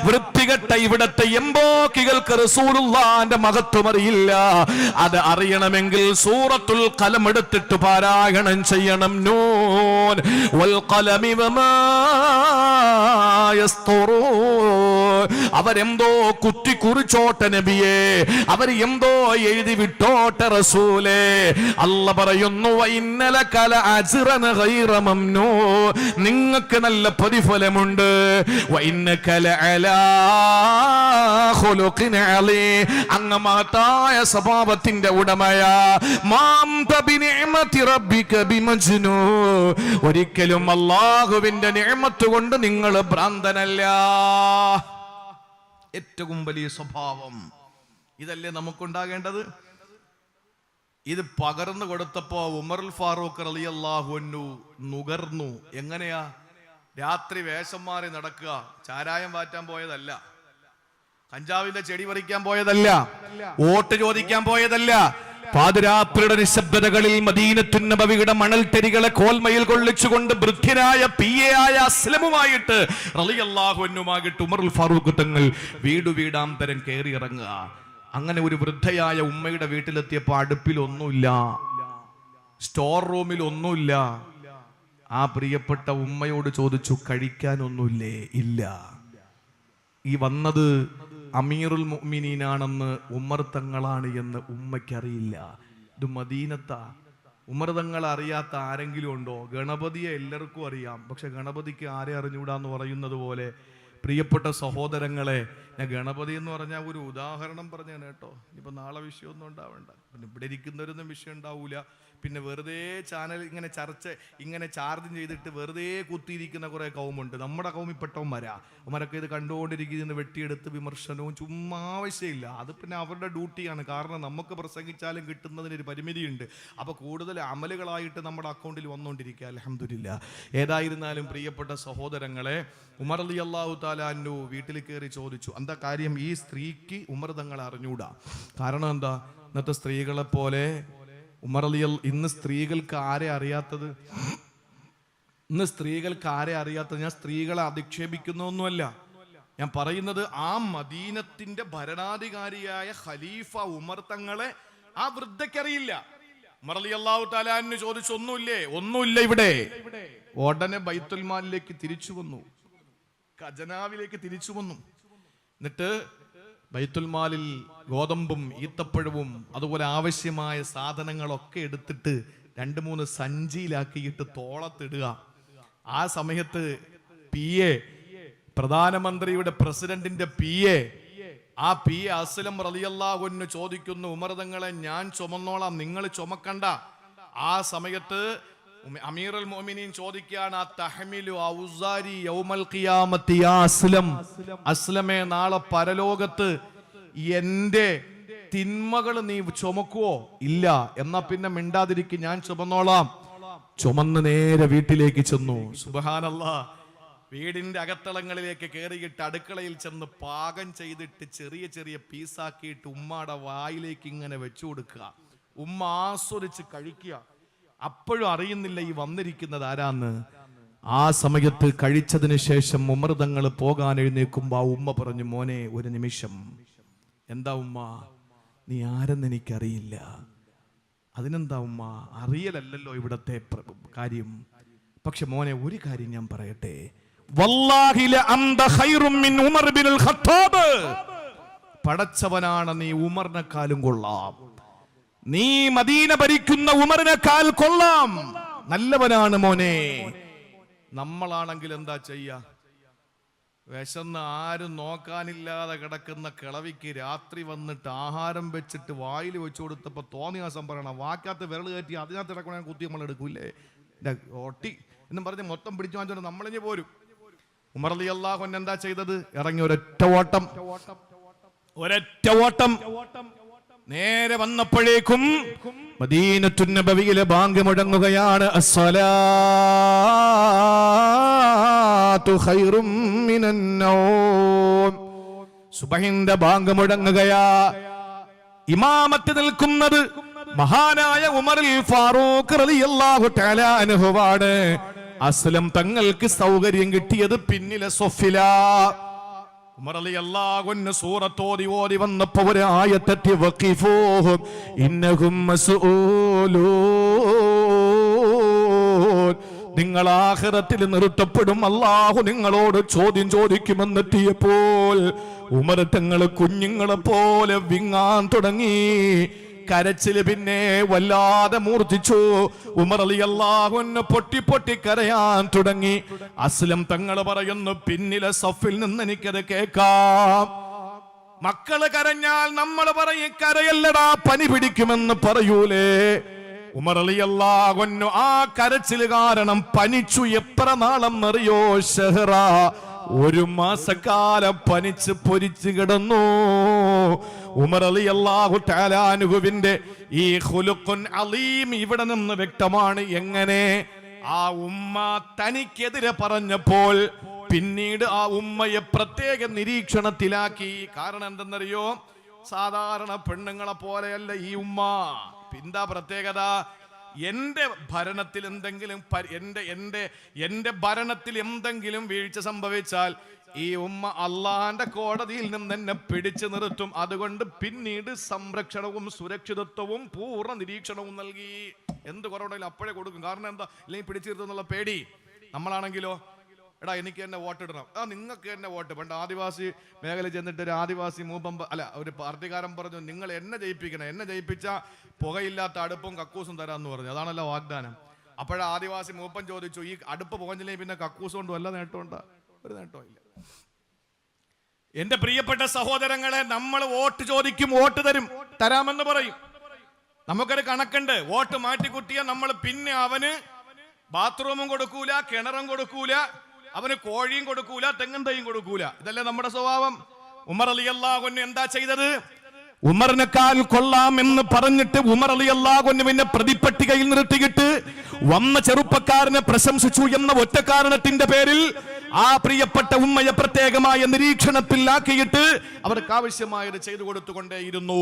വൃത്തികെട്ട ഇവിടത്തെ എംബോക്കികൾക്ക് റസൂലുള്ളാന്റെ മഹത്വം അറിയില്ല. അത് അറിയണമെങ്കിൽ സൂറത്തുൽ ഖലം എടുത്തിട്ട് പാരായണം ചെയ്യണം. നൂൻ വൽ ഖലമി വമാ യസ്തുറൂൻ. അവരെന്തോ കുത്തി കുറിച്ചോട്ടെ നബിയെ, അവർ എന്തോ എഴുതി വിട്ടോട്ടെ റസൂലേ. അല്ലാഹ് പറയുന്നു വഇന്നലക ലഅജ്റൻ ഗൈറ മംനൂൻ. നിങ്ങൾക്ക് നല്ല പ്രതിഫലമുണ്ട്. വഇന്നക ലഅലാ ഖുലുഖിൻ അലീം. അങ്ങ് മഹത്തായ സ്വഭാവത്തിന്റെ ഉടമയാ. മാം ബിനിഅമതി റബ്ബിക ബിമജ്നൂൻ. ഒരിക്കലും അല്ലാഹുവിന്റെ നിഅമത്ത് കൊണ്ട് നിങ്ങൾ ഭ്രാന്തനല്ല. ഏറ്റവും വലിയ സ്വഭാവം ഇതല്ലേ നമുക്കുണ്ടാകേണ്ടത്? ഇത് പകർന്നു കൊടുത്തപ്പോ ഉമറുൽ ഫാറൂഖ് റളിയല്ലാഹു അൻഹു നുകർന്നു. എങ്ങനെയാ? രാത്രി വേഷം മാറി നടക്കുക. ചാരായം വാറ്റാൻ പോയതല്ല, കഞ്ചാവിന്റെ ചെടി പറിക്കാൻ പോയതല്ല, വോട്ട് ചോദിക്കാൻ പോയതല്ല. പാതിരാത്രിയുടെ നിശബ്ദതകളിൽ മദീനത്തുൻ നബവിയുടെ മണൽത്തരികളെ കോൽമയിൽ കൊള്ളിച്ചുകൊണ്ട് വൃദ്ധനായ പിയെയായ അസ്ലമുമായിട്ട് റളിയല്ലാഹു അൻഹുമായിട്ട് ഉമറുൽ ഫാറൂഖ് തങ്ങൾ വീടാന്തരം കയറി ഇറങ്ങുക. അങ്ങനെ ഒരു വൃദ്ധയായ ഉമ്മയുടെ വീട്ടിലെത്തിയപ്പോൾ അടുപ്പിലൊന്നുമില്ല, സ്റ്റോർ റൂമിൽ ഒന്നുമില്ല. ആ പ്രിയപ്പെട്ട ഉമ്മയോട് ചോദിച്ചു, കഴിക്കാനൊന്നുമില്ലേ? ഇല്ല. ഈ വന്നത് അമീറുൽ മുഅ്മിനീനാണെന്ന് ഉമർ തങ്ങളാണ് എന്ന് ഉമ്മയ്ക്കറിയില്ല. ഇത് മദീനത്താ. ഉമർ തങ്ങൾ അറിയാത്ത ആരെങ്കിലും ഉണ്ടോ? ഗണപതിയെ എല്ലാവർക്കും അറിയാം, പക്ഷെ ഗണപതിക്ക് ആരെ അറിഞ്ഞൂടാന്ന് പറയുന്നത് പോലെ പ്രിയപ്പെട്ട സഹോദരങ്ങളെ, ഞാൻ ഗണപതി എന്ന് പറഞ്ഞാൽ ഒരു ഉദാഹരണം പറഞ്ഞാണ് കേട്ടോ. ഇനിയിപ്പോൾ നാളെ വിഷയമൊന്നും ഉണ്ടാവണ്ട. പിന്നെ ഇവിടെ ഇരിക്കുന്നവരൊന്നും വിഷയം ഉണ്ടാവൂല. പിന്നെ വെറുതെ ചാനൽ ഇങ്ങനെ ചാർജ് ചെയ്തിട്ട് വെറുതെ കുത്തിയിരിക്കുന്ന കുറേ കൗമുണ്ട്. നമ്മുടെ കൗമിൽപ്പെട്ടവന്മാരാ. അവരൊക്കെ ഇത് കണ്ടുകൊണ്ടിരിക്കുന്ന വെട്ടിയെടുത്ത് വിമർശനവും ചുമ്മാ ആവശ്യമില്ല. അത് പിന്നെ അവരുടെ ഡ്യൂട്ടിയാണ്. കാരണം നമുക്ക് പ്രസംഗിച്ചാലും കിട്ടുന്നതിനൊരു പരിമിതിയുണ്ട്. അപ്പോൾ കൂടുതൽ അമലുകളായിട്ട് നമ്മുടെ അക്കൗണ്ടിൽ വന്നുകൊണ്ടിരിക്കുക. അൽഹംദുലില്ലാ. ഏതായിരുന്നാലും പ്രിയപ്പെട്ട സഹോദരങ്ങളെ, ഉമർ റളിയല്ലാഹു തആല അൻഹു വീട്ടിൽ കയറി ചോദിച്ചു, എന്താ കാര്യം? ഈ സ്ത്രീക്ക് ഉമർ തങ്ങളെ അറിഞ്ഞൂടാ. കാരണം എന്താ? ഇന്നത്തെ സ്ത്രീകളെ പോലെ ഉമർ ഇന്ന് സ്ത്രീകൾക്ക് ആരെ അറിയാത്തത്? ഇന്ന് സ്ത്രീകൾക്ക് ആരെ അറിയാത്തത്? ഞാൻ സ്ത്രീകളെ അധിക്ഷേപിക്കുന്നൊന്നുമല്ല. ഞാൻ പറയുന്നത് ആ മദീനത്തിന്റെ ഭരണാധികാരിയായ ഖലീഫ ഉമർ തങ്ങളെ ആ വൃദ്ധയ്ക്കറിയില്ല. ഉമർ റളിയല്ലാഹു തആല അൻഹു ചോദിച്ചു, ഒന്നുമില്ല ഇവിടെ. ഉടനെ ബൈത്തുൽ മാലിലേക്ക് തിരിച്ചു വന്നു, ഖജനാവിലേക്ക് തിരിച്ചു വന്നു. എന്നിട്ട് ബൈത്തുൽ മാലിൽ ഗോതമ്പും ഈത്തപ്പഴവും അതുപോലെ ആവശ്യമായ സാധനങ്ങളൊക്കെ എടുത്തിട്ട് 2-3 സഞ്ചിയിലാക്കിയിട്ട് തോളത്തിടുക. ആ സമയത്ത് പിയെ, പ്രധാനമന്ത്രിയുടെ പ്രസിഡന്റിന്റെ പിയെ, ആ പിയെ അസ്ലം റളിയല്ലാഹു അൻഹു ചോദിക്കുന്നു, ഉമർ തങ്ങളെ ഞാൻ ചുമന്നോളാം, നിങ്ങൾ ചുമക്കണ്ട. ആ സമയത്ത് അമീറുൽ മുഅ്മിനീൻ ചോദിക്കുകയാണ്, തഹ്മിലു ഔസാരി യൗമൽ ഖിയാമത്തി യാ അസ്ലം. അസ്ലമേ, നാളെ പരലോകത്ത് എന്റെ തിന്മകൾ നീ ചുമക്കുവോ? ഇല്ല. എന്നാ പിന്നെ മിണ്ടാതിരിക്കും, ഞാൻ ചുമന്നോളാം. ചുമന്ന് നേരെ വീട്ടിലേക്ക് ചെന്നു. സുബ്ഹാനല്ലാഹ്. വീടിന്റെ അകത്തളങ്ങളിലേക്ക് കയറിയിട്ട് അടുക്കളയിൽ ചെന്ന് പാകം ചെയ്തിട്ട് ചെറിയ ചെറിയ പീസാക്കിയിട്ട് ഉമ്മയുടെ വായിലേക്ക് ഇങ്ങനെ വെച്ചു കൊടുക്കുക. ഉമ്മ ആസ്വദിച്ച് കഴിക്കുക. അപ്പോഴും അറിയുന്നില്ല ഈ വന്നിരിക്കുന്നത് ആരാന്ന്. ആ സമയത്ത് കഴിച്ചതിന് ശേഷം ഉമർ തങ്ങൾ പോകാൻ എഴുന്നേൽക്കുമ്പോ ആ ഉമ്മ പറഞ്ഞു, മോനെ ഒരു നിമിഷം. എന്താ ഉമ്മ? നീ ആരെന്ന് എനിക്കറിയില്ല. അതിനെന്താ ഉമ്മ? അറിയലല്ലോ ഇവിടത്തെ കാര്യം. പക്ഷെ മോനെ ഒരു കാര്യം ഞാൻ പറയട്ടെ, വല്ലാഹി ലഅന്ത ഖൈറും മിൻ ഉമർ ബിനുൽ ഖത്താബ്. പടച്ചവനാണ്, നീ ഉമറിനെക്കാളും കൊള്ളാം. നീ മദീന ഭരിക്കുന്ന ഉമറിനെക്കാൾ കൊള്ളാം. നല്ലവനാണ് മോനെ. നമ്മളാണെങ്കിൽ എന്താ ചെയ്യാ? വിശന്ന് ആരും നോക്കാനില്ലാതെ കിടക്കുന്ന കിളവിക്ക് രാത്രി വന്നിട്ട് ആഹാരം വെച്ചിട്ട് വായിൽ വെച്ചു കൊടുത്തപ്പോ തോന്നിയാസം പറയണം, വാക്കകത്ത് വിരൽ കയറ്റി അതിനകത്ത് കിടക്കണ കുത്തി നമ്മൾ എടുക്കൂലേ, ഒട്ടി എന്നും പറഞ്ഞ് മൊത്തം പിടിച്ചു വാങ്ങിച്ചോണ്ട് നമ്മളിഞ്ഞ് പോരും. ഉമർ റളിയല്ലാഹു അൻഹു എന്താ ചെയ്തത്? ഇറങ്ങി ഒരൊറ്റ ഓട്ടം. നേരെ വന്നപ്പോഴേക്കും മദീനത്തുൻ നബവിയിലെ ബാങ്ക് മുഴങ്ങുകയാണ്. അസ്സലാത്തു ഖൈറും മിനൻ നൗം. സുബഹിന്റെ ബാങ്ക് മുഴങ്ങുകയാ. ഇമാമത്ത് നിൽക്കുന്നത് മഹാനായ ഉമറുൽ ഫാറൂഖ് റളിയല്ലാഹു തആല അൻഹുവാണ്. അസ്ലം തങ്ങൾക്ക് സൗകര്യം കിട്ടിയത് പിന്നിലെ സൊഫിലാ. ഉമർ റളിയല്ലാഹു അൻഹു സൂറത്ത് ഓതി വന്നപ്പോൾ ഒരു ആയത്തെത്തി, വഖിഫൂഹും ഇന്നഹും മസ്ഊലൂൻ, നിങ്ങൾ ആഖിറത്തിൽ നിർത്തപ്പെടും, അല്ലാഹു നിങ്ങളോട് ചോദ്യം ചോദിക്കുമെന്നെത്തിയപ്പോൾ ഉമർ തങ്ങൾ കുഞ്ഞുങ്ങളെ പോലെ വിങ്ങാൻ തുടങ്ങി. കരച്ചില് പിന്നെ വല്ലാതെ മൂർച്ഛിച്ചു. ഉമർ റളിയല്ലാഹു അൻഹു പൊട്ടി പൊട്ടി കരയാൻ തുടങ്ങി. അസ്ലം തങ്ങൾ പറയുന്നു, പിന്നിലെ സഫിൽ നിന്ന് എനിക്കത് കേൾക്കാം. മക്കള് കരഞ്ഞാൽ നമ്മൾ പറയും കരയല്ലടാ പനി പിടിക്കുമെന്ന് പറയൂലേ. ഉമർ റളിയല്ലാഹു അൻഹു ആ കരച്ചില് കാരണം പനിച്ചു. എത്ര നാളെന്നറിയോ? ഷഹ്റ, 1 മാസക്കാലം പനിച്ച് പൊരിച്ചു കിടന്നു. ഉമർ റളിയല്ലാഹു തആല അൻഹുവിന്റെ ഈ ഖുലുഖുൻ അലീം ഇവിടെ നിന്ന് വ്യക്തമാണ്. എങ്ങനെ ആ ഉമ്മ തനിക്കെതിരെ പറഞ്ഞപ്പോൾ പിന്നീട് ആ ഉമ്മയെ പ്രത്യേക നിരീക്ഷണത്തിലാക്കി. കാരണം എന്തെന്നറിയോ? സാധാരണ പെണ്ണുങ്ങളെ പോലെയല്ല ഈ ഉമ്മ. എന്താ പ്രത്യേകത? എന്റെ ഭരണത്തിൽ എന്തെങ്കിലും എന്റെ ഭരണത്തിൽ എന്തെങ്കിലും വീഴ്ച സംഭവിച്ചാൽ ഈ ഉമ്മ അള്ളാന്റെ കോടതിയിൽ നിന്ന് എന്നെ പിടിച്ചു നിർത്തും. അതുകൊണ്ട് പിന്നീട് സംരക്ഷണവും സുരക്ഷിതത്വവും പൂർണ്ണ നിരീക്ഷണവും നൽകി. എന്ത് കുറവുണ്ടെങ്കിലും അപ്പോഴേ കൊടുക്കും. കാരണം എന്താ? ഇല്ലെങ്കിൽ പിടിച്ചു നിർത്തുന്നുള്ള പേടി. നമ്മളാണെങ്കിലോ, എടാ എനിക്ക് തന്നെ വോട്ട് ഇടണം, നിങ്ങൾക്ക് തന്നെ വോട്ട്. പണ്ട് ആദിവാസി മേഖല ചെന്നിട്ട് ഒരു ആദിവാസി ഒരു പാർട്ടിക്കാരൻ പറഞ്ഞു, നിങ്ങൾ എന്നെ ജയിപ്പിക്കണം, എന്നെ ജയിപ്പിച്ച പുകയില്ലാത്ത അടുപ്പും കക്കൂസും തരാമെന്ന് പറഞ്ഞു. അതാണല്ലോ വാഗ്ദാനം. അപ്പോഴാ ആദിവാസി മൂപ്പൻ ചോദിച്ചു, ഈ അടുപ്പ് പുകഞ്ഞില്ലെങ്കിൽ പിന്നെ കക്കൂസ് കൊണ്ട് വല്ല നേട്ടമുണ്ടോ? ഒരു നേട്ടവും ഇല്ല. എന്റെ പ്രിയപ്പെട്ട സഹോദരങ്ങളെ, നമ്മൾ വോട്ട് ചോദിക്കും, വോട്ട് തരാമെന്ന് പറയും. നമുക്കൊരു കണക്കുണ്ട്. വോട്ട് മാറ്റിക്കുട്ടിയാൽ നമ്മൾ പിന്നെ അവന് ബാത്റൂമും കൊടുക്കൂല, കിണറും കൊടുക്കൂല, അവന് കോഴിയും കൊടുക്കൂല, തെങ്ങും തൈയും കൊടുക്കൂല. ഇതല്ലേ നമ്മുടെ സ്വഭാവം. ഉമർ റളിയല്ലാഹു അൻഹു എന്താ ചെയ്തത്? ഉമറിനെക്കാൾ കൊള്ളാമെന്ന് പറഞ്ഞിട്ട് ഉമർ റളിയല്ലാഹു അൻഹുവിനെ പ്രതിപട്ടികയിൽ നിർത്തിയിട്ട് വന്ന ചെറുപ്പക്കാരനെ പ്രശംസിച്ചു എന്ന ഒറ്റ കാരണത്തിന്റെ പേരിൽ ആ പ്രിയപ്പെട്ട ഉമ്മയെ പ്രത്യേകമായ നിരീക്ഷണത്തിലാക്കിയിട്ട് അവർക്ക് ആവശ്യമായത് ചെയ്തു കൊടുത്തുകൊണ്ടേയിരുന്നു.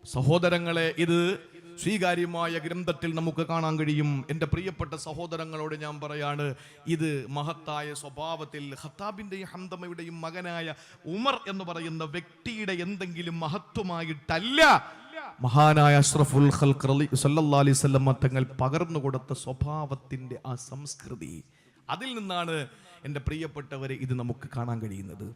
സഹോദരങ്ങളെ, ഇത് സ്വീകാര്യമായ ഗ്രന്ഥത്തിൽ നമുക്ക് കാണാൻ കഴിയും. എൻ്റെ പ്രിയപ്പെട്ട സഹോദരങ്ങളോട് ഞാൻ പറയാണ്, ഇത് മഹത്തായ സ്വഭാവത്തിൽ ഖത്താബിന്റെയും ഹംദമയുടെയും മകനായ ഉമർ എന്ന് പറയുന്ന വ്യക്തിയുടെ എന്തെങ്കിലും മഹത്വമായിട്ടല്ല, മഹാനായ അഷ്റഫുൽ ഖൽഖ് സല്ലല്ലാഹു അലൈഹി വസല്ലം തങ്ങൾ പകർന്നു കൊടുത്ത സ്വഭാവത്തിന്റെ ആ സംസ്കൃതി, അതിൽ നിന്നാണ് എൻ്റെ പ്രിയപ്പെട്ടവരെ ഇത് നമുക്ക് കാണാൻ കഴിയുന്നത്.